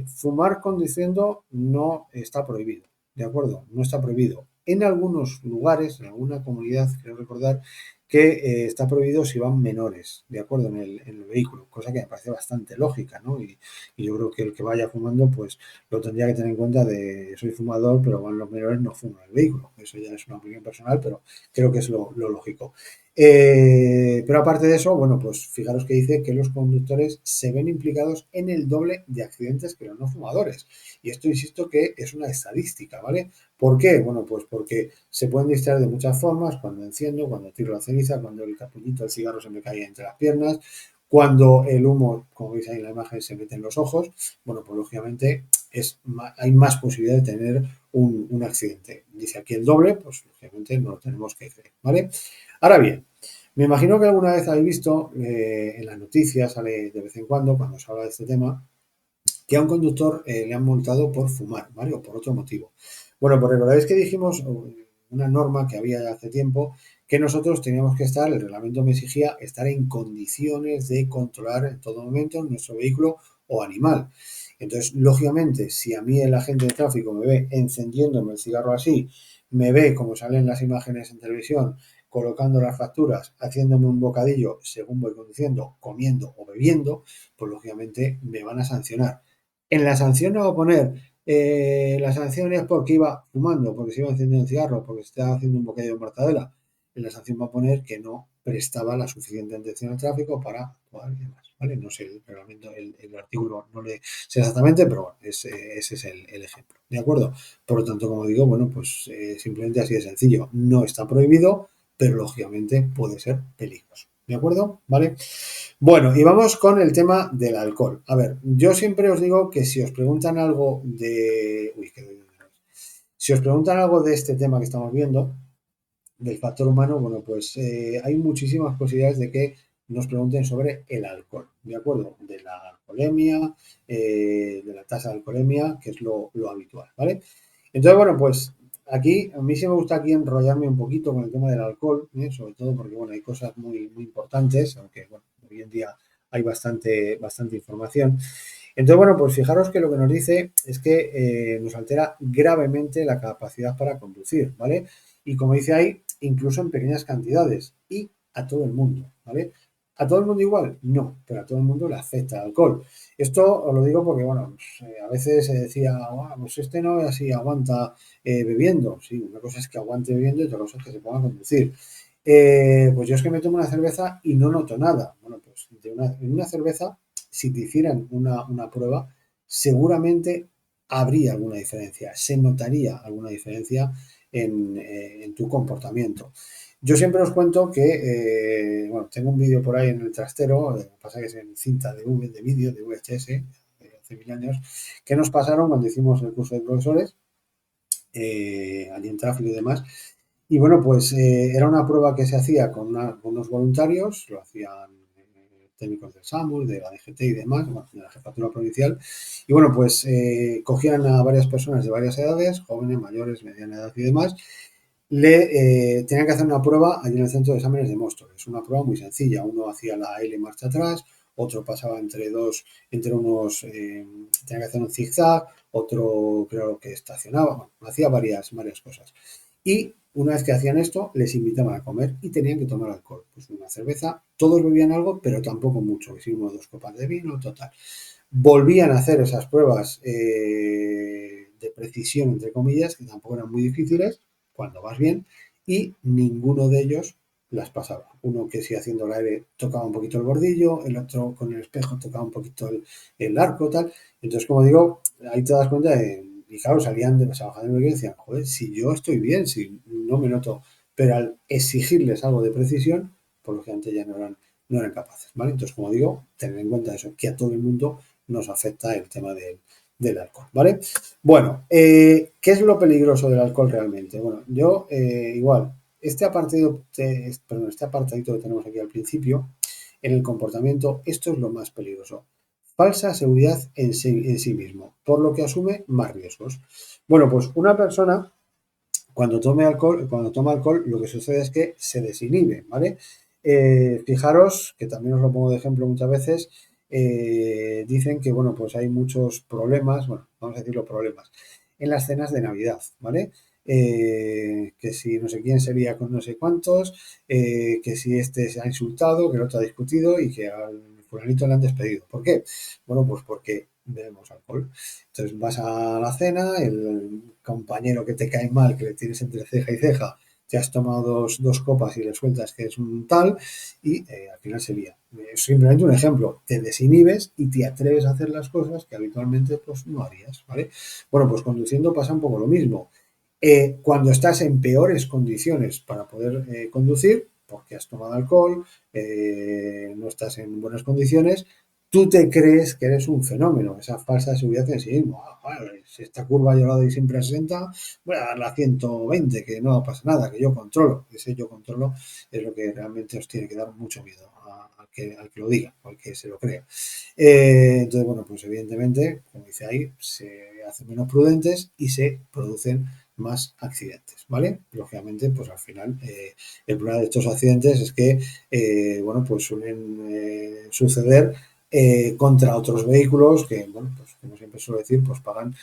Fumar conduciendo no está prohibido, ¿de acuerdo? No está prohibido. En algunos lugares, en alguna comunidad, creo recordar, que está prohibido si van menores, ¿de acuerdo? En el vehículo, cosa que me parece bastante lógica, ¿no? Y yo creo que el que vaya fumando, pues lo tendría que tener en cuenta de soy fumador, pero van los menores, no fumo en el vehículo. Eso ya es una opinión personal, pero creo que es lo lógico. Pero aparte de eso, bueno, pues fijaros que dice que los conductores se ven implicados en el doble de accidentes que los no fumadores. Y esto insisto que es una estadística, ¿vale? ¿Por qué? Bueno, pues porque se pueden distraer de muchas formas, cuando encierro, cuando tiro la ceniza, cuando el capullito del cigarro se me cae entre las piernas, cuando el humo, como veis ahí en la imagen, se mete en los ojos. Bueno, pues lógicamente hay más posibilidad de tener un accidente. Dice aquí el doble, pues lógicamente no lo tenemos que creer, ¿vale? Ahora bien, Me imagino que alguna vez habéis visto en las noticias, sale de vez en cuando se habla de este tema, que a un conductor le han multado por fumar, ¿vale? O por otro motivo. Bueno, pues recordáis que dijimos una norma que había hace tiempo que nosotros teníamos que estar, el reglamento me exigía estar en condiciones de controlar en todo momento nuestro vehículo o animal. Entonces, lógicamente, si a mí el agente de tráfico me ve encendiéndome el cigarro así, me ve como salen las imágenes en televisión, colocando las facturas, haciéndome un bocadillo según voy conduciendo, comiendo o bebiendo, pues lógicamente me van a sancionar. En la sanción no va a poner la sanción es porque iba fumando, porque se iba encendiendo un cigarro, porque se estaba haciendo un bocadillo de mortadela. En la sanción va a poner que no prestaba la suficiente atención al tráfico para actuar y demás. ¿Vale? No sé el reglamento, el artículo no le sé exactamente, pero bueno, ese es el ejemplo. ¿De acuerdo? Por lo tanto, como digo, bueno, pues simplemente así de sencillo. No está prohibido, pero lógicamente puede ser peligroso. ¿De acuerdo? ¿Vale? Bueno, y vamos con el tema del alcohol. A ver, yo siempre os digo que si os preguntan algo de... Uy, si os preguntan algo de este tema que estamos viendo, del factor humano, bueno, pues hay muchísimas posibilidades de que nos pregunten sobre el alcohol, ¿de acuerdo? De la alcoholemia, de la tasa de alcoholemia, que es lo habitual, ¿vale? Entonces, bueno, pues aquí, a mí sí me gusta aquí enrollarme un poquito con el tema del alcohol, sobre todo porque, bueno, hay cosas muy importantes, aunque, bueno, hoy en día hay bastante información. Entonces, bueno, pues fijaros que lo que nos dice es que nos altera gravemente la capacidad para conducir, ¿vale? Y como dice ahí, incluso en pequeñas cantidades y a todo el mundo, ¿vale? ¿A todo el mundo igual? No, pero a todo el mundo le afecta el alcohol. Esto os lo digo porque, bueno, pues, a veces se decía, pues este no es así, aguanta bebiendo. Sí, una cosa es que aguante bebiendo y otra cosa es que se ponga a conducir. Pues yo es que me tomo una cerveza y no noto nada. Bueno, pues en una cerveza, si te hicieran una prueba, seguramente habría alguna diferencia, se notaría alguna diferencia en tu comportamiento. Yo siempre os cuento que, bueno, tengo un vídeo por ahí en el trastero, lo que pasa que es en cinta de vídeo, de VHS, de hace 1000 años, que nos pasaron cuando hicimos el curso de profesores, allí en tráfico y demás. Y bueno, pues era una prueba que se hacía con unos voluntarios, lo hacían técnicos del SAMUR, de la DGT y demás, bueno, de la Jefatura Provincial. Y bueno, pues cogían a varias personas de varias edades, jóvenes, mayores, mediana edad y demás, tenían que hacer una prueba allí en el centro de exámenes de Móstoles. Es una prueba muy sencilla. Uno hacía la L marcha atrás, otro pasaba entre unos, tenía que hacer un zigzag, otro creo que estacionaba, bueno, hacía varias cosas. Y una vez que hacían esto, les invitaban a comer y tenían que tomar alcohol. Pues una cerveza, todos bebían algo, pero tampoco mucho, que si uno o dos copas de vino, total. Volvían a hacer esas pruebas de precisión, entre comillas, que tampoco eran muy difíciles, cuando vas bien, y ninguno de ellos las pasaba. Uno que sí haciendo el aire tocaba un poquito el bordillo, el otro con el espejo tocaba un poquito el arco, tal. Entonces, como digo, ahí te das cuenta de, y claro, salían de esa bajada de y decían, joder, si yo estoy bien, si no me noto, pero al exigirles algo de precisión, por lo que antes ya no eran capaces, ¿vale? Entonces, como digo, tener en cuenta eso, que a todo el mundo nos afecta el tema del alcohol, ¿vale? Bueno, ¿qué es lo peligroso del alcohol realmente? Bueno, yo igual, este apartadito que tenemos aquí al principio, en el comportamiento, esto es lo más peligroso. Falsa seguridad en sí mismo, por lo que asume más riesgos. Bueno, pues una persona cuando toma alcohol, lo que sucede es que se desinhibe, ¿vale? Fijaros, que también os lo pongo de ejemplo muchas veces, dicen que, bueno, pues hay muchos problemas, bueno, vamos a decirlo problemas, en las cenas de Navidad, ¿vale? Que si no sé quién sería con no sé cuántos, que si este se ha insultado, que el otro ha discutido y que al fulanito le han despedido. ¿Por qué? Bueno, pues porque bebemos alcohol. Entonces vas a la cena, el compañero que te cae mal, que le tienes entre ceja y ceja, te has tomado dos copas y le sueltas que es un tal y al final se lía. Es simplemente un ejemplo, te desinhibes y te atreves a hacer las cosas que habitualmente pues no harías, ¿vale? Bueno, pues conduciendo pasa un poco lo mismo. Cuando estás en peores condiciones para poder conducir, porque has tomado alcohol, no estás en buenas condiciones, tú te crees que eres un fenómeno, esa falsa seguridad en sí mismo. Bueno, si esta curva ha llegado ahí siempre a 60, voy a darle a 120, que no pasa nada, que yo controlo. Ese yo controlo es lo que realmente os tiene que dar mucho miedo al que lo diga, o al que se lo crea. Entonces, bueno, pues evidentemente, como dice ahí, se hacen menos prudentes y se producen más accidentes, ¿vale? Lógicamente, pues al final, el problema de estos accidentes es que, bueno, pues suelen suceder contra otros vehículos que, bueno, pues como siempre suelo decir, pues pagan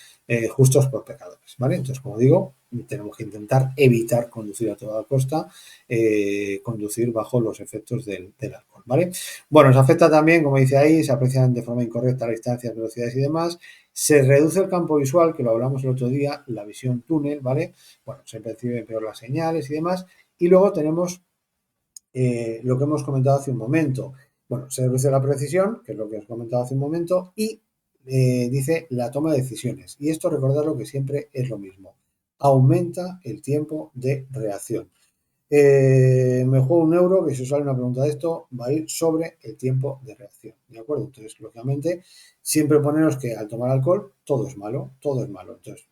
justos por pecadores, ¿vale? Entonces, como digo, tenemos que intentar evitar conducir a toda costa, conducir bajo los efectos del alcohol, ¿vale? Bueno, nos afecta también, como dice ahí, se aprecian de forma incorrecta las distancias, velocidades y demás. Se reduce el campo visual, que lo hablamos el otro día, la visión túnel, ¿vale? Bueno, se perciben peor las señales y demás. Y luego tenemos lo que hemos comentado hace un momento. Bueno, se reduce la precisión, que es lo que os he comentado hace un momento, y dice la toma de decisiones. Y esto recordadlo que siempre es lo mismo. Aumenta el tiempo de reacción. Me juego un euro, que si os sale una pregunta de esto, va a ir sobre el tiempo de reacción, ¿de acuerdo? Entonces, lógicamente, siempre poneros que al tomar alcohol todo es malo, todo es malo. Entonces,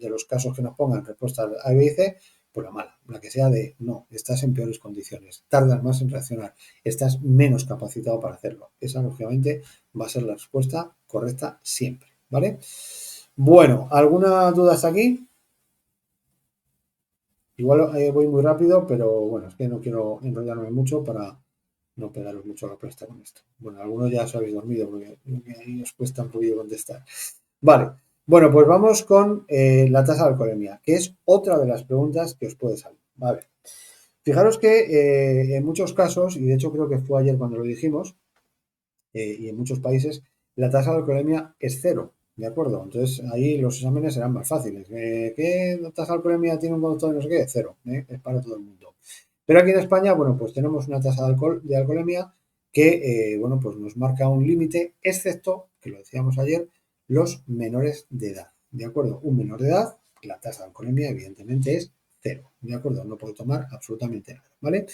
de los casos que nos pongan respuestas A, B y C, pues la mala, la que sea de no, estás en peores condiciones, tardas más en reaccionar, estás menos capacitado para hacerlo. Esa, lógicamente, va a ser la respuesta correcta siempre, ¿vale? Bueno, ¿alguna duda hasta aquí? Igual voy muy rápido, pero bueno, es que no quiero enrollarme mucho para no pegaros mucho la presta con esto. Bueno, algunos ya os habéis dormido porque ahí os cuesta un poquillo contestar. Vale, bueno, pues vamos con la tasa de alcoholemia, que es otra de las preguntas que os puede salir. Vale. Fijaros que en muchos casos, y de hecho creo que fue ayer cuando lo dijimos, y en muchos países la tasa de alcoholemia es cero, ¿de acuerdo? Entonces ahí los exámenes serán más fáciles. ¿Qué tasa de alcoholemia tiene un conductor de no sé qué? Cero, es para todo el mundo. Pero aquí en España, bueno, pues tenemos una tasa de alcoholemia que, bueno, pues nos marca un límite, excepto, que lo decíamos ayer, los menores de edad, ¿de acuerdo? Un menor de edad, la tasa de alcoholemia evidentemente es cero, ¿de acuerdo? No puede tomar absolutamente nada, ¿vale?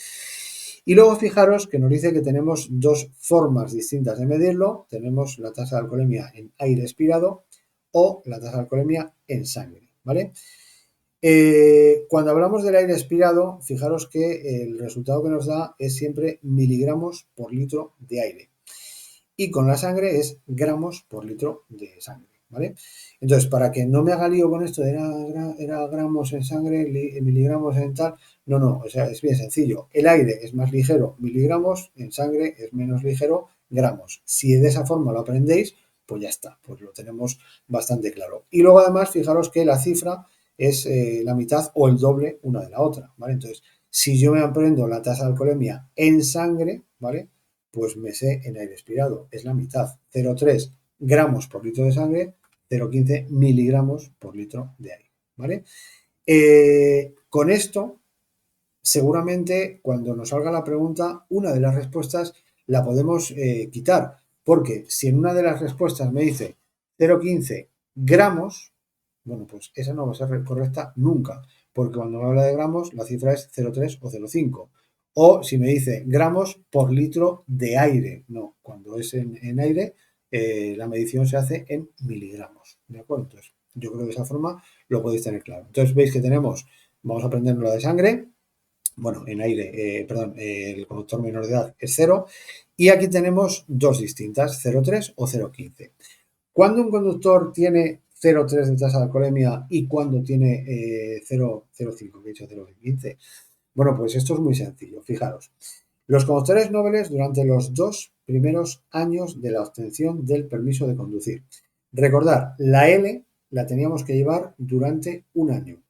Y luego fijaros que nos dice que tenemos dos formas distintas de medirlo. Tenemos la tasa de alcoholemia en aire expirado o la tasa de alcoholemia en sangre, ¿vale? Cuando hablamos del aire expirado, fijaros que el resultado que nos da es siempre miligramos por litro de aire. Y con la sangre es gramos por litro de sangre, ¿vale? Entonces, para que no me haga lío con esto de era gramos en sangre, miligramos en tal, no, o sea, es bien sencillo. El aire es más ligero, miligramos, en sangre es menos ligero, gramos. Si de esa forma lo aprendéis, pues ya está, pues lo tenemos bastante claro. Y luego además, fijaros que la cifra es la mitad o el doble una de la otra, ¿vale? Entonces, si yo me aprendo la tasa de alcoholemia en sangre, ¿vale? Pues me sé en aire expirado, es la mitad, 0,3 gramos por litro de sangre, 0,15 miligramos por litro de aire, ¿vale? Con esto, seguramente cuando nos salga la pregunta, una de las respuestas la podemos quitar, porque si en una de las respuestas me dice 0,15 gramos, bueno, pues esa no va a ser correcta nunca, porque cuando me habla de gramos, la cifra es 0,3 o 0,5. O si me dice gramos por litro de aire, no, cuando es en aire, la medición se hace en miligramos, ¿de acuerdo? Entonces, yo creo que de esa forma lo podéis tener claro. Entonces, veis que tenemos, vamos a aprender la de sangre, bueno, en aire, perdón, el conductor menor de edad es cero, y aquí tenemos dos distintas, 0,3 o 0,15. ¿Cuándo un conductor tiene 0,3 de tasa de alcoholemia y cuándo tiene 0,05, que he dicho 0,15? Bueno, pues esto es muy sencillo, fijaros. Los conductores nobles durante los 2 primeros años de la obtención del permiso de conducir. Recordar, la L la teníamos que llevar durante un año.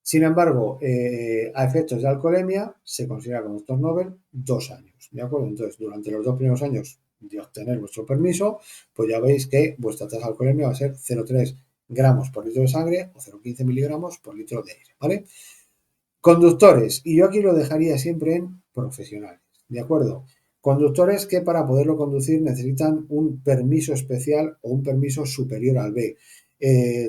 Sin embargo, a efectos de alcoholemia se considera conductor noble 2 años, ¿de acuerdo? Entonces, durante los 2 primeros años de obtener vuestro permiso, pues ya veis que vuestra tasa de alcoholemia va a ser 0,3 gramos por litro de sangre o 0,15 miligramos por litro de aire, ¿vale? Conductores, y yo aquí lo dejaría siempre en profesionales, ¿de acuerdo? Conductores que para poderlo conducir necesitan un permiso especial o un permiso superior al B.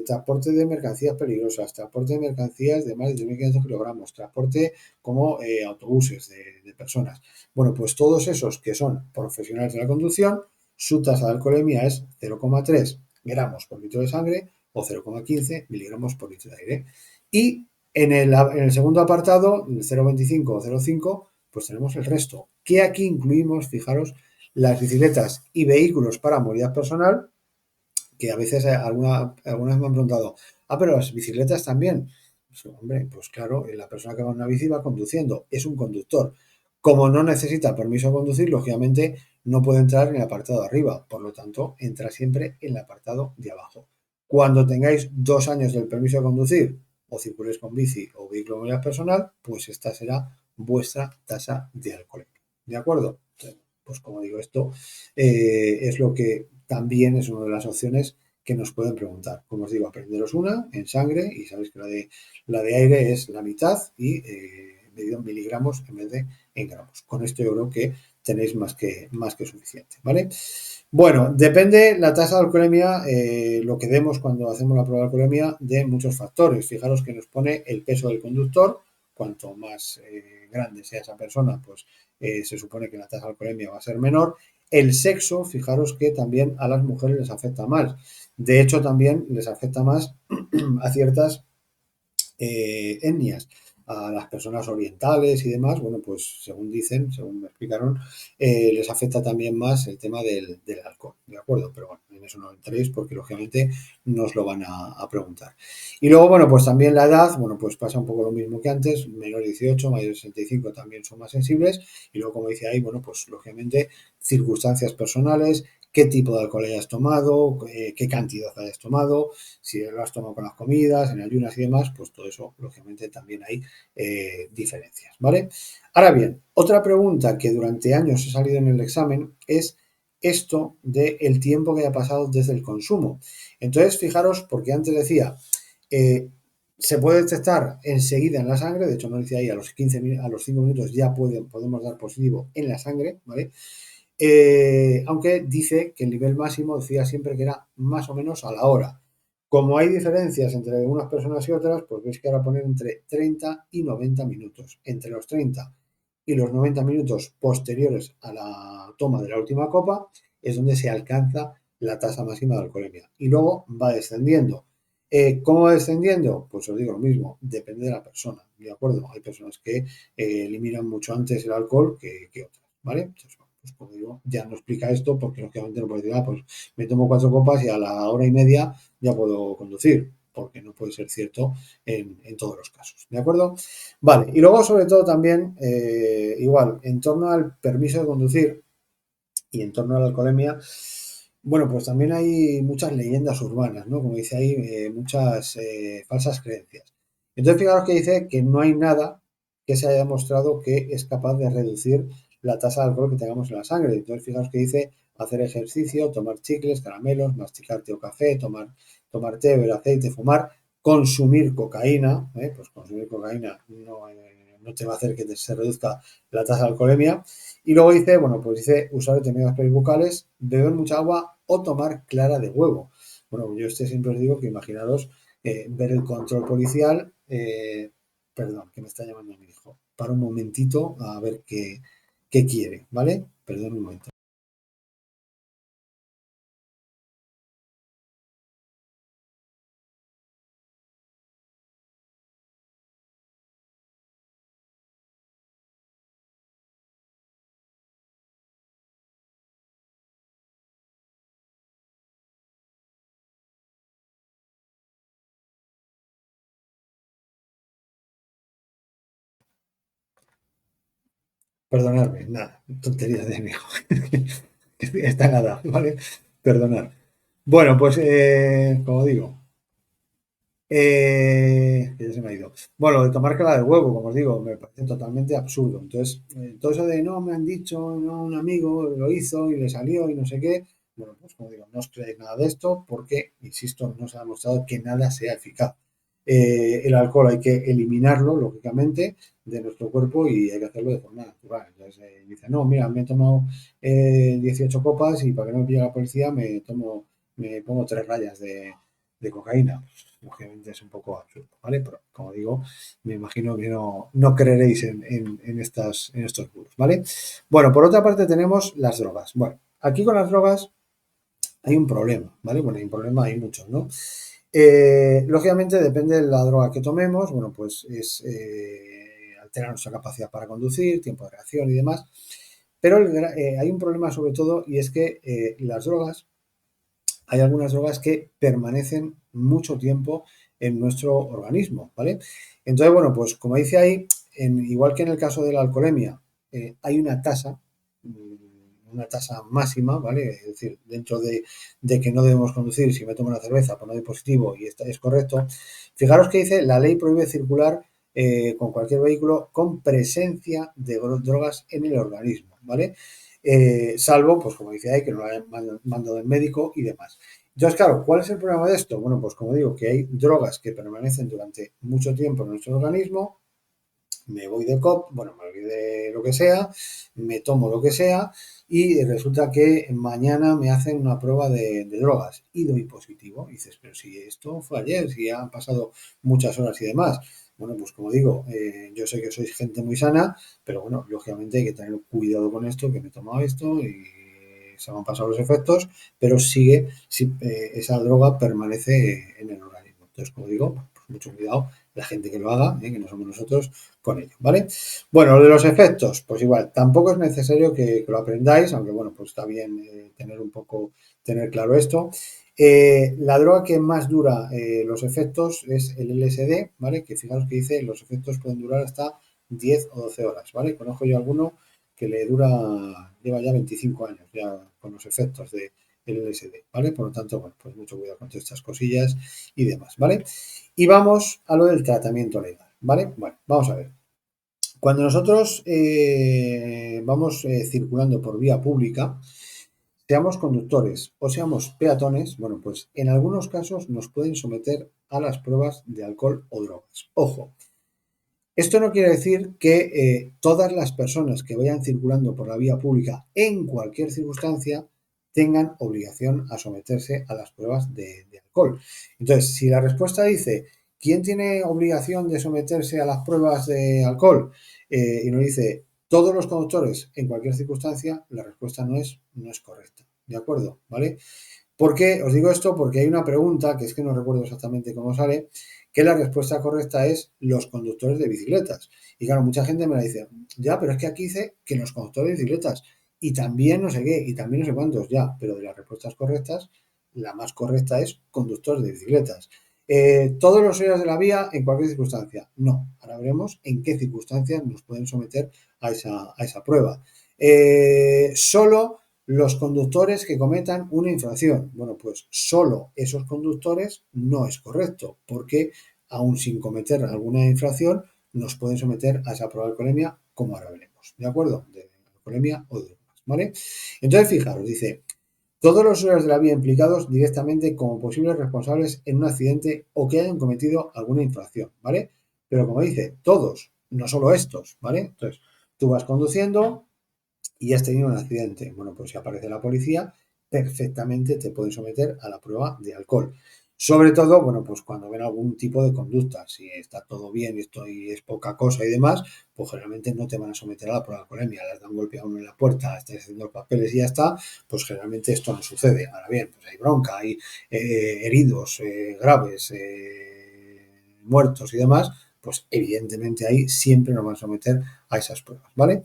Transporte de mercancías peligrosas, transporte de mercancías de más de 3.500 kilogramos, transporte como autobuses de personas. Bueno, pues todos esos que son profesionales de la conducción su tasa de alcoholemia es 0,3 gramos por litro de sangre o 0,15 miligramos por litro de aire. Y en el segundo apartado, el 0,25 o 0,5, pues tenemos el resto, que aquí incluimos, fijaros, las bicicletas y vehículos para movilidad personal, que a veces algunas me han preguntado, pero las bicicletas también. Pues, hombre, pues claro, la persona que va en una bici va conduciendo, es un conductor. Como no necesita permiso de conducir, lógicamente no puede entrar en el apartado de arriba, por lo tanto, entra siempre en el apartado de abajo. Cuando tengáis 2 años del permiso de conducir o circuléis con bici o vehículo de movilidad personal, pues esta será vuestra tasa de alcohol. ¿De acuerdo? Pues como digo, esto es lo que también es una de las opciones que nos pueden preguntar. Como os digo, aprenderos una en sangre y sabéis que la de aire es la mitad y medido en miligramos en vez de en gramos. Con esto yo creo que tenéis más que suficiente, ¿vale? Bueno, depende la tasa de alcoholemia, lo que demos cuando hacemos la prueba de alcoholemia, de muchos factores. Fijaros que nos pone el peso del conductor, cuanto más grande sea esa persona, pues se supone que la tasa de alcoholemia va a ser menor. El sexo, fijaros que también a las mujeres les afecta más. De hecho, también les afecta más a ciertas etnias, a las personas orientales y demás, bueno, pues según dicen, según me explicaron, les afecta también más el tema del alcohol, ¿de acuerdo? Pero bueno, en eso no entréis porque lógicamente nos lo van a preguntar. Y luego, bueno, pues también la edad, bueno, pues pasa un poco lo mismo que antes, menor de 18, mayor de 65 también son más sensibles y luego, como dice ahí, bueno, pues lógicamente circunstancias personales, qué tipo de alcohol hayas tomado, qué cantidad hayas tomado, si lo has tomado con las comidas, en ayunas y demás, pues todo eso, lógicamente, también hay diferencias, ¿vale? Ahora bien, otra pregunta que durante años ha salido en el examen es esto del tiempo que haya pasado desde el consumo. Entonces, fijaros, porque antes decía, eh, se puede detectar enseguida en la sangre, de hecho no decía ahí, a los 15 a los 5 minutos ya podemos dar positivo en la sangre, ¿vale? Aunque dice que el nivel máximo decía siempre que era más o menos a la hora. Como hay diferencias entre unas personas y otras, pues veis que ahora poner entre 30 y 90 minutos. Entre los 30 y los 90 minutos posteriores a la toma de la última copa es donde se alcanza la tasa máxima de alcoholemia. Y luego va descendiendo. ¿Cómo va descendiendo? Pues os digo lo mismo, depende de la persona, ¿de acuerdo? Hay personas que eliminan mucho antes el alcohol que otras, ¿vale? Entonces, pues como digo, ya no explica esto porque lógicamente no puede decir, pues me tomo 4 copas y a la hora y media ya puedo conducir, porque no puede ser cierto en todos los casos, ¿de acuerdo? Vale, y luego sobre todo también, igual, en torno al permiso de conducir y en torno a la alcoholemia, bueno, pues también hay muchas leyendas urbanas, ¿no? Como dice ahí, muchas falsas creencias. Entonces, fijaros que dice que no hay nada que se haya demostrado que es capaz de reducir la tasa de alcohol que tengamos en la sangre. Entonces, fijaros que dice hacer ejercicio, tomar chicles, caramelos, masticar té o café, tomar té, beber aceite, fumar, consumir cocaína, pues consumir cocaína no te va a hacer que se reduzca la tasa de alcoholemia. Y luego dice, bueno, pues dice usar determinadas pelis bucales, beber mucha agua o tomar clara de huevo. Bueno, yo siempre os digo que imaginaros ver el control policial, perdón, que me está llamando mi hijo, para un momentito a ver qué quiere, ¿vale? Perdón un momento. Perdonadme, nada, tonterías de mi hijo. Está nada, ¿vale? Perdonad. Bueno, pues como digo, que ya se me ha ido. Bueno, lo de tomar clara de huevo, como os digo, me parece totalmente absurdo. Entonces, todo eso de no, me han dicho, no, un amigo lo hizo y le salió y no sé qué. Bueno, pues como digo, no os creéis nada de esto porque, insisto, no se ha demostrado que nada sea eficaz. El alcohol hay que eliminarlo, lógicamente, de nuestro cuerpo y hay que hacerlo de forma natural. Entonces, dice, no, mira, me he tomado 18 copas y para que no me pille la policía me pongo 3 rayas de cocaína. Lógicamente es un poco absurdo, ¿vale? Pero como digo, me imagino que no creeréis en estos bulos, ¿vale? Bueno, por otra parte tenemos las drogas. Bueno, aquí con las drogas hay un problema, ¿vale? Bueno, hay un problema, hay muchos, ¿no? Lógicamente depende de la droga que tomemos, bueno, pues es alterar nuestra capacidad para conducir, tiempo de reacción y demás, pero hay un problema sobre todo y es que las drogas, hay algunas drogas que permanecen mucho tiempo en nuestro organismo, ¿vale? Entonces, bueno, pues como dice ahí, igual que en el caso de la alcoholemia, hay una tasa máxima, ¿vale? Es decir, dentro de que no debemos conducir si me tomo una cerveza, pues no doy positivo y es correcto. Fijaros que dice, la ley prohíbe circular con cualquier vehículo con presencia de drogas en el organismo, ¿vale? Salvo, pues como dice ahí, que no lo hayan mandado el médico y demás. Entonces, claro, ¿cuál es el problema de esto? Bueno, pues como digo, que hay drogas que permanecen durante mucho tiempo en nuestro organismo, me voy de COP, bueno, me voy de lo que sea, me tomo lo que sea y resulta que mañana me hacen una prueba de drogas y doy positivo. Y dices, pero si esto fue ayer, si ya han pasado muchas horas y demás. Bueno, pues como digo, yo sé que sois gente muy sana, pero bueno, lógicamente hay que tener cuidado con esto, que me he tomado esto y se me han pasado los efectos, pero sigue, esa droga permanece en el organismo. Entonces, como digo, pues mucho cuidado la gente que lo haga, que no somos nosotros, con ello, ¿vale? Bueno, lo de los efectos, pues igual, tampoco es necesario que lo aprendáis, aunque bueno, pues está bien tener claro esto. La droga que más dura los efectos es el LSD, ¿vale? Que fijaros que dice, los efectos pueden durar hasta 10 o 12 horas, ¿vale? Conozco yo alguno que lleva ya 25 años ya con los efectos del LSD, ¿vale? Por lo tanto, bueno, pues mucho cuidado con todas estas cosillas y demás, ¿vale? Y vamos a lo del tratamiento legal, ¿vale? Bueno, vamos a ver. Cuando nosotros vamos circulando por vía pública, seamos conductores o seamos peatones, bueno, pues en algunos casos nos pueden someter a las pruebas de alcohol o drogas. Ojo, esto no quiere decir que todas las personas que vayan circulando por la vía pública en cualquier circunstancia tengan obligación a someterse a las pruebas de alcohol. Entonces, si la respuesta dice, ¿quién tiene obligación de someterse a las pruebas de alcohol? Y nos dice, todos los conductores en cualquier circunstancia, la respuesta no es correcta. ¿De acuerdo? ¿Vale? ¿Por qué os digo esto? Porque hay una pregunta, que es que no recuerdo exactamente cómo sale, que la respuesta correcta es los conductores de bicicletas. Y claro, mucha gente me la dice, ya, pero es que aquí dice que los conductores de bicicletas, y también no sé qué, y también no sé cuántos, ya, pero de las respuestas correctas, la más correcta es conductores de bicicletas. Todos los usuarios de la vía en cualquier circunstancia. No, ahora veremos en qué circunstancias nos pueden someter a esa prueba. Solo los conductores que cometan una infracción. Bueno, pues solo esos conductores no es correcto, porque aún sin cometer alguna infracción, nos pueden someter a esa prueba de alcoholemia, como ahora veremos, ¿de acuerdo? De alcoholemia o de drogas, ¿vale? Entonces, fijaros, dice, todos los usuarios de la vía implicados directamente como posibles responsables en un accidente o que hayan cometido alguna infracción, ¿vale? Pero como dice, todos, no solo estos, ¿vale? Entonces, tú vas conduciendo, y has tenido un accidente. Bueno, pues si aparece la policía, perfectamente te pueden someter a la prueba de alcohol. Sobre todo, bueno, pues cuando ven algún tipo de conducta, si está todo bien y esto es poca cosa y demás, pues generalmente no te van a someter a la prueba de alcoholemia. Les dan golpe a uno en la puerta, estás haciendo los papeles y ya está, pues generalmente esto no sucede. Ahora bien, pues hay bronca, hay heridos graves, muertos y demás, pues evidentemente ahí siempre nos van a someter a esas pruebas, ¿vale?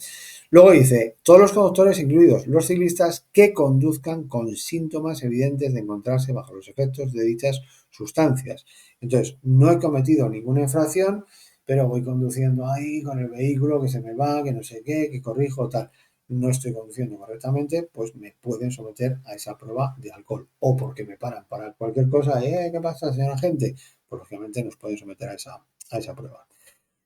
Luego dice, todos los conductores, incluidos los ciclistas, que conduzcan con síntomas evidentes de encontrarse bajo los efectos de dichas sustancias. Entonces, no he cometido ninguna infracción, pero voy conduciendo ahí con el vehículo que se me va, que no sé qué, que corrijo, tal. No estoy conduciendo correctamente, pues me pueden someter a esa prueba de alcohol. O porque me paran para cualquier cosa, ¿qué pasa, señor agente? Pues lógicamente nos pueden someter a esa prueba.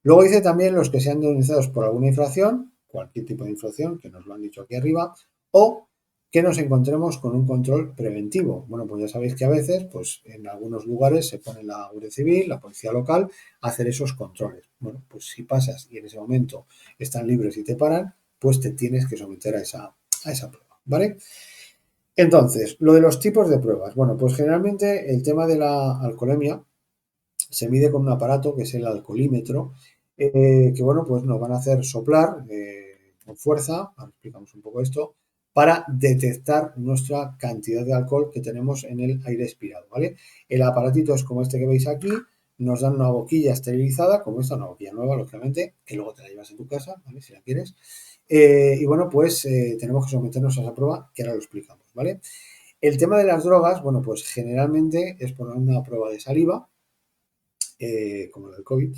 Luego dice también los que sean denunciados por alguna infracción, cualquier tipo de infracción, que nos lo han dicho aquí arriba, o que nos encontremos con un control preventivo. Bueno, pues ya sabéis que a veces, pues en algunos lugares se pone la Guardia Civil, la policía local, a hacer esos controles. Bueno, pues si pasas y en ese momento están libres y te paran, pues te tienes que someter a esa prueba, ¿vale? Entonces, lo de los tipos de pruebas. Bueno, pues generalmente el tema de la alcoholemia se mide con un aparato que es el alcoholímetro, que bueno, pues nos van a hacer soplar con fuerza, ahora explicamos un poco esto, para detectar nuestra cantidad de alcohol que tenemos en el aire expirado, ¿vale? El aparatito es como este que veis aquí, nos dan una boquilla esterilizada, como esta, una boquilla nueva, lógicamente, que luego te la llevas en tu casa, ¿vale? Si la quieres. Y bueno, pues tenemos que someternos a esa prueba, que ahora lo explicamos, ¿vale? El tema de las drogas, bueno, pues generalmente es por una prueba de saliva, como la del COVID.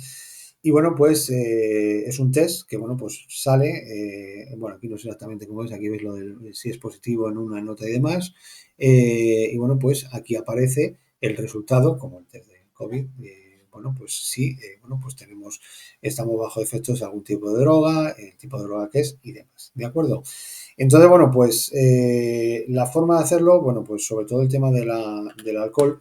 Y bueno, pues es un test que, bueno, pues sale, bueno, aquí no sé exactamente cómo es, aquí veis lo de si es positivo en una nota y demás. Y bueno, pues aquí aparece el resultado, como el test de COVID. Bueno, pues sí, bueno, pues estamos bajo efectos de algún tipo de droga, el tipo de droga que es y demás. ¿De acuerdo? Entonces, bueno, pues la forma de hacerlo, bueno, pues sobre todo el tema del alcohol,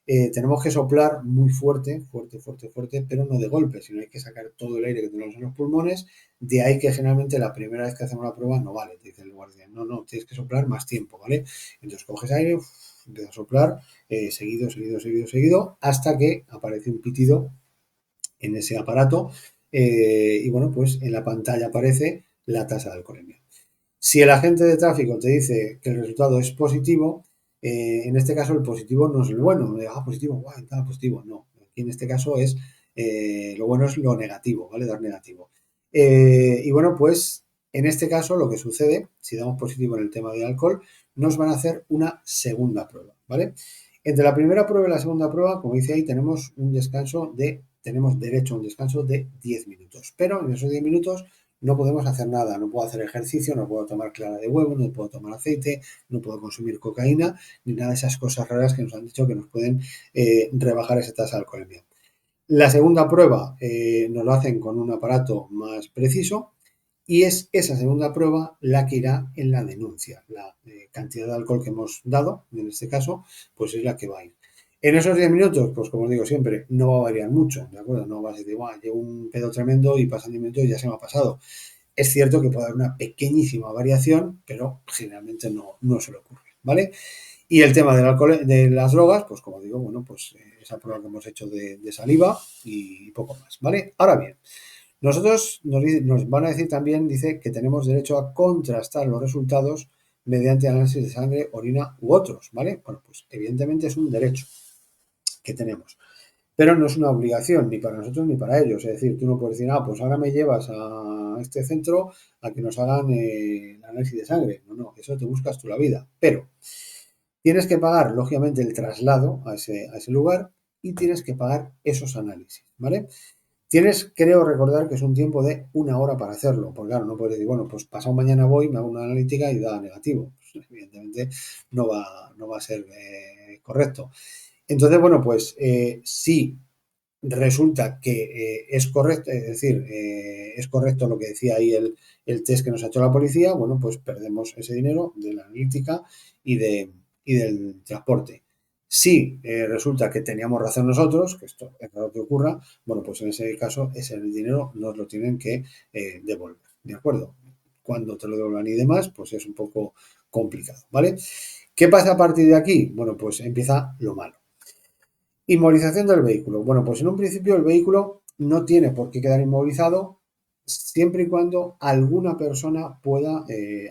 tenemos que soplar muy fuerte, fuerte, fuerte, fuerte, pero no de golpe, sino hay que sacar todo el aire que tenemos en los pulmones. De ahí que generalmente la primera vez que hacemos la prueba no vale, te dice el guardia, no, no, tienes que soplar más tiempo, ¿vale? Entonces coges aire, empiezas a soplar seguido, seguido, seguido, seguido, hasta que aparece un pitido en ese aparato y bueno, pues en la pantalla aparece la tasa de alcoholemia. Si el agente de tráfico te dice que el resultado es positivo, en este caso el positivo no es el bueno, no positivo, guau, está positivo, no. Aquí en este caso es, lo bueno es lo negativo, ¿vale? Dar negativo. Y bueno, pues en este caso lo que sucede, si damos positivo en el tema de alcohol, nos van a hacer una segunda prueba, ¿vale? Entre la primera prueba y la segunda prueba, como dice ahí, tenemos derecho a un descanso de 10 minutos, pero en esos 10 minutos no podemos hacer nada, no puedo hacer ejercicio, no puedo tomar clara de huevo, no puedo tomar aceite, no puedo consumir cocaína, ni nada de esas cosas raras que nos han dicho que nos pueden rebajar esa tasa de alcoholemia. La segunda prueba nos lo hacen con un aparato más preciso y es esa segunda prueba la que irá en la denuncia. La cantidad de alcohol que hemos dado, en este caso, pues es la que va a ir. En esos 10 minutos, pues como os digo siempre, no va a variar mucho, ¿de acuerdo? No vas a decir, guau, llevo un pedo tremendo y pasan 10 minutos y ya se me ha pasado. Es cierto que puede haber una pequeñísima variación, pero generalmente no suele ocurrir, ¿vale? Y el tema del alcohol, de las drogas, pues como digo, bueno, pues esa prueba que hemos hecho de saliva y poco más, ¿vale? Ahora bien, nosotros nos van a decir también, dice que tenemos derecho a contrastar los resultados mediante análisis de sangre, orina u otros, ¿vale? Bueno, pues evidentemente es un derecho que tenemos, pero no es una obligación ni para nosotros ni para ellos. Es decir, tú no puedes decir, pues ahora me llevas a este centro a que nos hagan el análisis de sangre. No, no, eso te buscas tú la vida. Pero tienes que pagar, lógicamente, el traslado a ese lugar y tienes que pagar esos análisis, ¿vale? Tienes, creo recordar que es un tiempo de 1 hora para hacerlo, porque claro, no puedes decir, bueno, pues pasado mañana voy, me hago una analítica y da negativo. Pues, evidentemente no va a ser correcto. Entonces, bueno, pues si resulta que es correcto, es decir, es correcto lo que decía ahí el test que nos ha hecho la policía, bueno, pues perdemos ese dinero de la analítica y del transporte. Si resulta que teníamos razón nosotros, que esto es raro que ocurra, bueno, pues en ese caso ese dinero nos lo tienen que devolver, ¿de acuerdo? Cuando te lo devuelvan y demás, pues es un poco complicado, ¿vale? ¿Qué pasa a partir de aquí? Bueno, pues empieza lo malo. Inmovilización del vehículo. Bueno, pues en un principio el vehículo no tiene por qué quedar inmovilizado siempre y cuando alguna persona pueda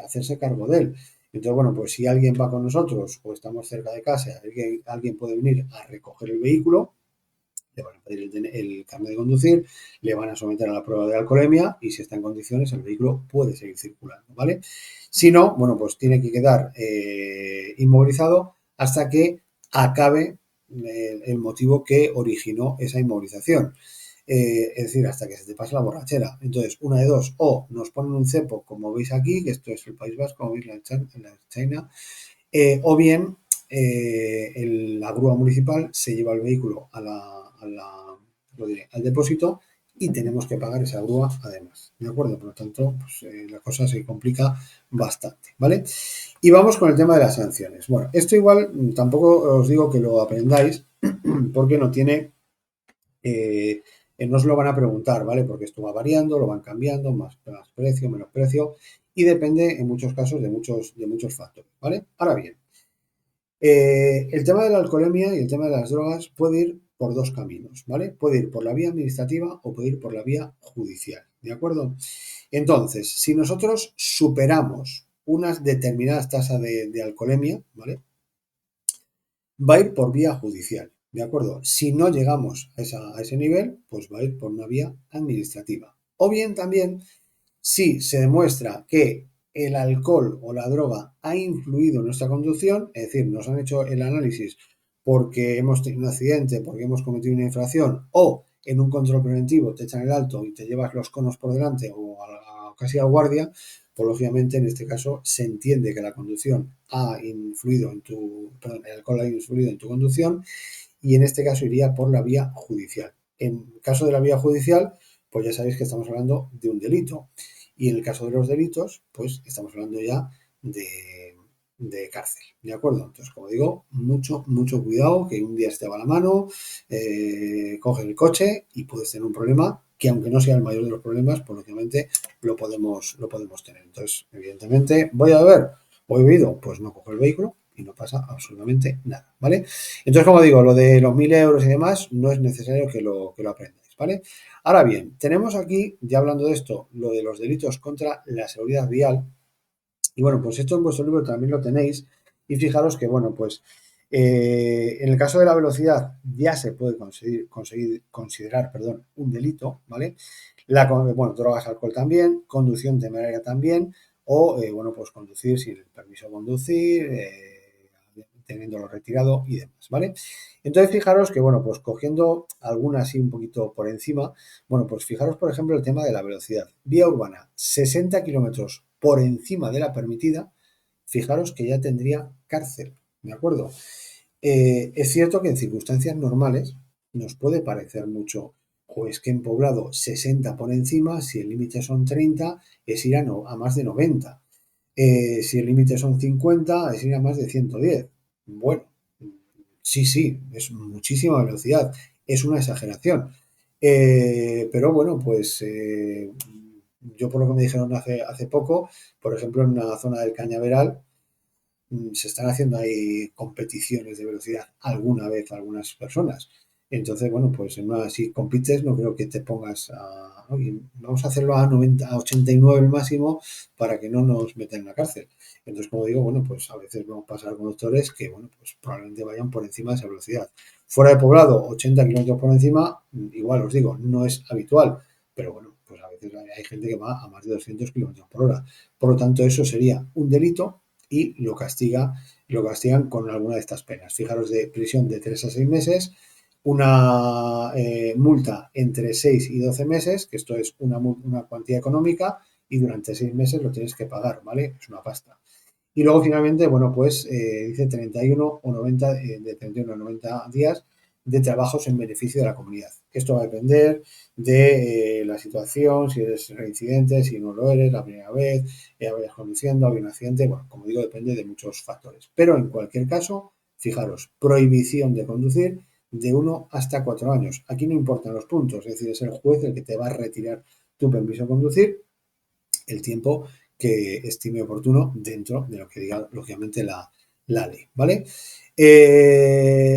hacerse cargo de él. Entonces, bueno, pues si alguien va con nosotros o estamos cerca de casa, alguien puede venir a recoger el vehículo, le van a pedir el carnet de conducir, le van a someter a la prueba de alcoholemia y si está en condiciones el vehículo puede seguir circulando, ¿vale? Si no, bueno, pues tiene que quedar inmovilizado hasta que acabe el motivo que originó esa inmovilización. Es decir, hasta que se te pase la borrachera. Entonces, una de dos, o nos ponen un cepo, como veis aquí, que esto es el País Vasco, como veis en la China, o bien la grúa municipal se lleva el vehículo al depósito y tenemos que pagar esa grúa además, ¿de acuerdo? Por lo tanto, pues, la cosa se complica bastante, ¿vale? Y vamos con el tema de las sanciones. Bueno, esto igual tampoco os digo que lo aprendáis porque no tiene, no os lo van a preguntar, ¿vale? Porque esto va variando, lo van cambiando, más precio, menos precio y depende en muchos casos de muchos factores, ¿vale? Ahora bien, el tema de la alcoholemia y el tema de las drogas puede ir por dos caminos, ¿vale? Puede ir por la vía administrativa o puede ir por la vía judicial, ¿de acuerdo? Entonces, si nosotros superamos unas determinadas tasas de alcoholemia, ¿vale? Va a ir por vía judicial, ¿de acuerdo? Si no llegamos a ese nivel, pues va a ir por una vía administrativa. O bien también, si se demuestra que el alcohol o la droga ha influido en nuestra conducción, es decir, nos han hecho el análisis porque hemos tenido un accidente, porque hemos cometido una infracción o en un control preventivo te echan el alto y te llevas los conos por delante o casi al guardia, pues lógicamente en este caso se entiende que la conducción ha influido en tu, perdón, el alcohol ha influido en tu conducción y en este caso iría por la vía judicial. En caso de la vía judicial, pues ya sabéis que estamos hablando de un delito. Y en el caso de los delitos, pues estamos hablando ya de cárcel, ¿de acuerdo? Entonces, como digo, mucho cuidado, que un día se te va la mano, coge el coche y puedes tener un problema que aunque no sea el mayor de los problemas, pues lógicamente lo podemos tener. Entonces, evidentemente, ¿voy a beber o he bebido? Pues no cojo el vehículo y no pasa absolutamente nada, ¿vale? Entonces, como digo, lo de los 1.000 euros y demás no es necesario que lo aprendáis, ¿vale? Ahora bien, tenemos aquí, ya hablando de esto, lo de los delitos contra la seguridad vial. Y bueno, pues esto en vuestro libro también lo tenéis. Y fijaros que, bueno, pues en el caso de la velocidad ya se puede considerar, perdón, un delito, ¿vale? Bueno, drogas, alcohol también, conducción temeraria también, o, bueno, pues conducir sin el permiso de conducir, teniéndolo retirado y demás, ¿vale? Entonces, fijaros que, bueno, pues cogiendo alguna así un poquito por encima, bueno, pues fijaros, por ejemplo, el tema de la velocidad. Vía urbana, 60 kilómetros por encima de la permitida, fijaros que ya tendría cárcel, ¿de acuerdo? Es cierto que en circunstancias normales nos puede parecer mucho, o es que en poblado 60 por encima, si el límite son 30, es ir a más de 90. Si el límite son 50, es ir a más de 110. Bueno, sí, es muchísima velocidad, es una exageración. Pero bueno, pues yo por lo que me dijeron hace poco, por ejemplo, en una zona del Cañaveral, se están haciendo ahí competiciones de velocidad alguna vez algunas personas. Entonces, bueno, pues en una, si compites, no creo que te pongas a, "Oye, vamos a hacerlo a 90, a 89 el máximo para que no nos metan en la cárcel". Entonces, como digo, bueno, pues a veces vamos a pasar conductores que, bueno, pues probablemente vayan por encima de esa velocidad. Fuera de poblado, 80 kilómetros por encima, igual os digo, no es habitual, pero bueno, pues a veces hay gente que va a más de 200 kilómetros por hora. Por lo tanto, eso sería un delito y lo castigan con alguna de estas penas. Fijaros, de prisión de 3 a 6 meses, una multa entre 6 y 12 meses, que esto es una cuantía económica, y durante 6 meses lo tienes que pagar, ¿vale? Es una pasta. Y luego finalmente, bueno, pues dice 31 o 90, de 31 a 90 días de trabajos en beneficio de la comunidad. Esto va a depender de la situación, si eres reincidente, si no lo eres, la primera vez, ya vayas conduciendo, había un accidente, bueno, como digo, depende de muchos factores. Pero en cualquier caso, fijaros, prohibición de conducir de 1 hasta 4 años. Aquí no importan los puntos, es decir, es el juez el que te va a retirar tu permiso de conducir el tiempo que estime oportuno dentro de lo que diga, lógicamente, la ley, ¿vale?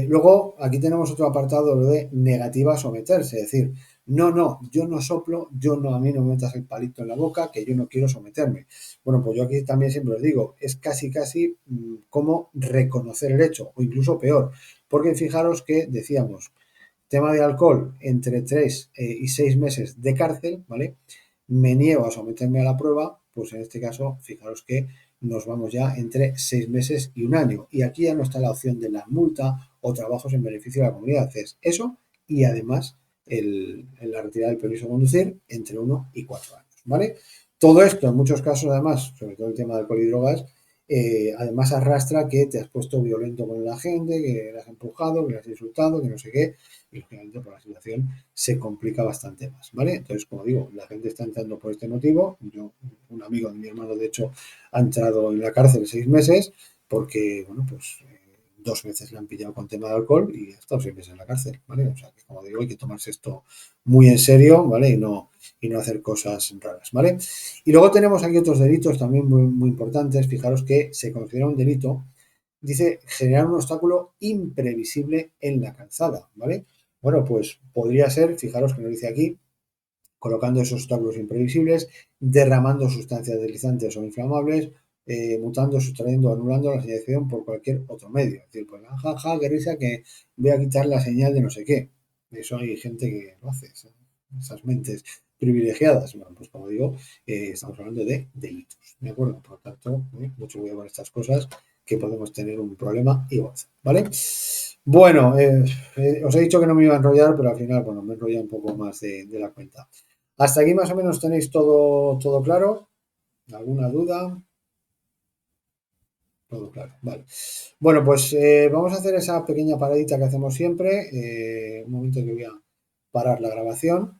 Luego, aquí tenemos otro apartado, lo de negativa a someterse, es decir, no, yo no soplo, a mí no me metas el palito en la boca, que yo no quiero someterme. Bueno, pues yo aquí también siempre os digo, es casi como reconocer el hecho, o incluso peor, porque fijaros que decíamos, tema de alcohol, entre 3 y 6 meses de cárcel, ¿vale? Me niego a someterme a la prueba, pues en este caso, fijaros que nos vamos ya entre 6 meses y un año. Y aquí ya no está la opción de la multa o trabajos en beneficio de la comunidad. Es eso y además la retirada del permiso de conducir entre 1 y 4 años, ¿vale? Todo esto, en muchos casos, además, sobre todo el tema de alcohol y drogas, además arrastra que te has puesto violento con la gente, que le has empujado, que le has insultado, que no sé qué, y lógicamente por la situación se complica bastante más, ¿vale? Entonces, como digo, la gente está entrando por este motivo. Un amigo de mi hermano, de hecho, ha entrado en la cárcel 6 meses porque, bueno, pues 2 veces le han pillado con tema de alcohol y ha estado 6 meses en la cárcel, ¿vale? O sea, que como digo, hay que tomarse esto muy en serio, ¿vale? Y no hacer cosas raras, ¿vale? Y luego tenemos aquí otros delitos también muy importantes. Fijaros que se considera un delito, dice, generar un obstáculo imprevisible en la calzada, ¿vale? Bueno, pues podría ser, fijaros que nos dice aquí, colocando esos obstáculos imprevisibles, derramando sustancias deslizantes o inflamables, mutando, sustrayendo, anulando la señalización por cualquier otro medio. Es decir, pues, jaja, qué risa que voy a quitar la señal de no sé qué. Eso hay gente que lo hace, esas mentes privilegiadas. Bueno, pues como digo, estamos hablando de delitos, ¿de acuerdo? Por lo tanto, mucho cuidado con estas cosas que podemos tener un problema igual, ¿vale? Bueno, os he dicho que no me iba a enrollar, pero al final, bueno, me he enrollado un poco más de la cuenta. Hasta aquí más o menos tenéis todo claro. ¿Alguna duda? Todo claro, vale. Bueno, pues vamos a hacer esa pequeña paradita que hacemos siempre. Un momento que voy a parar la grabación.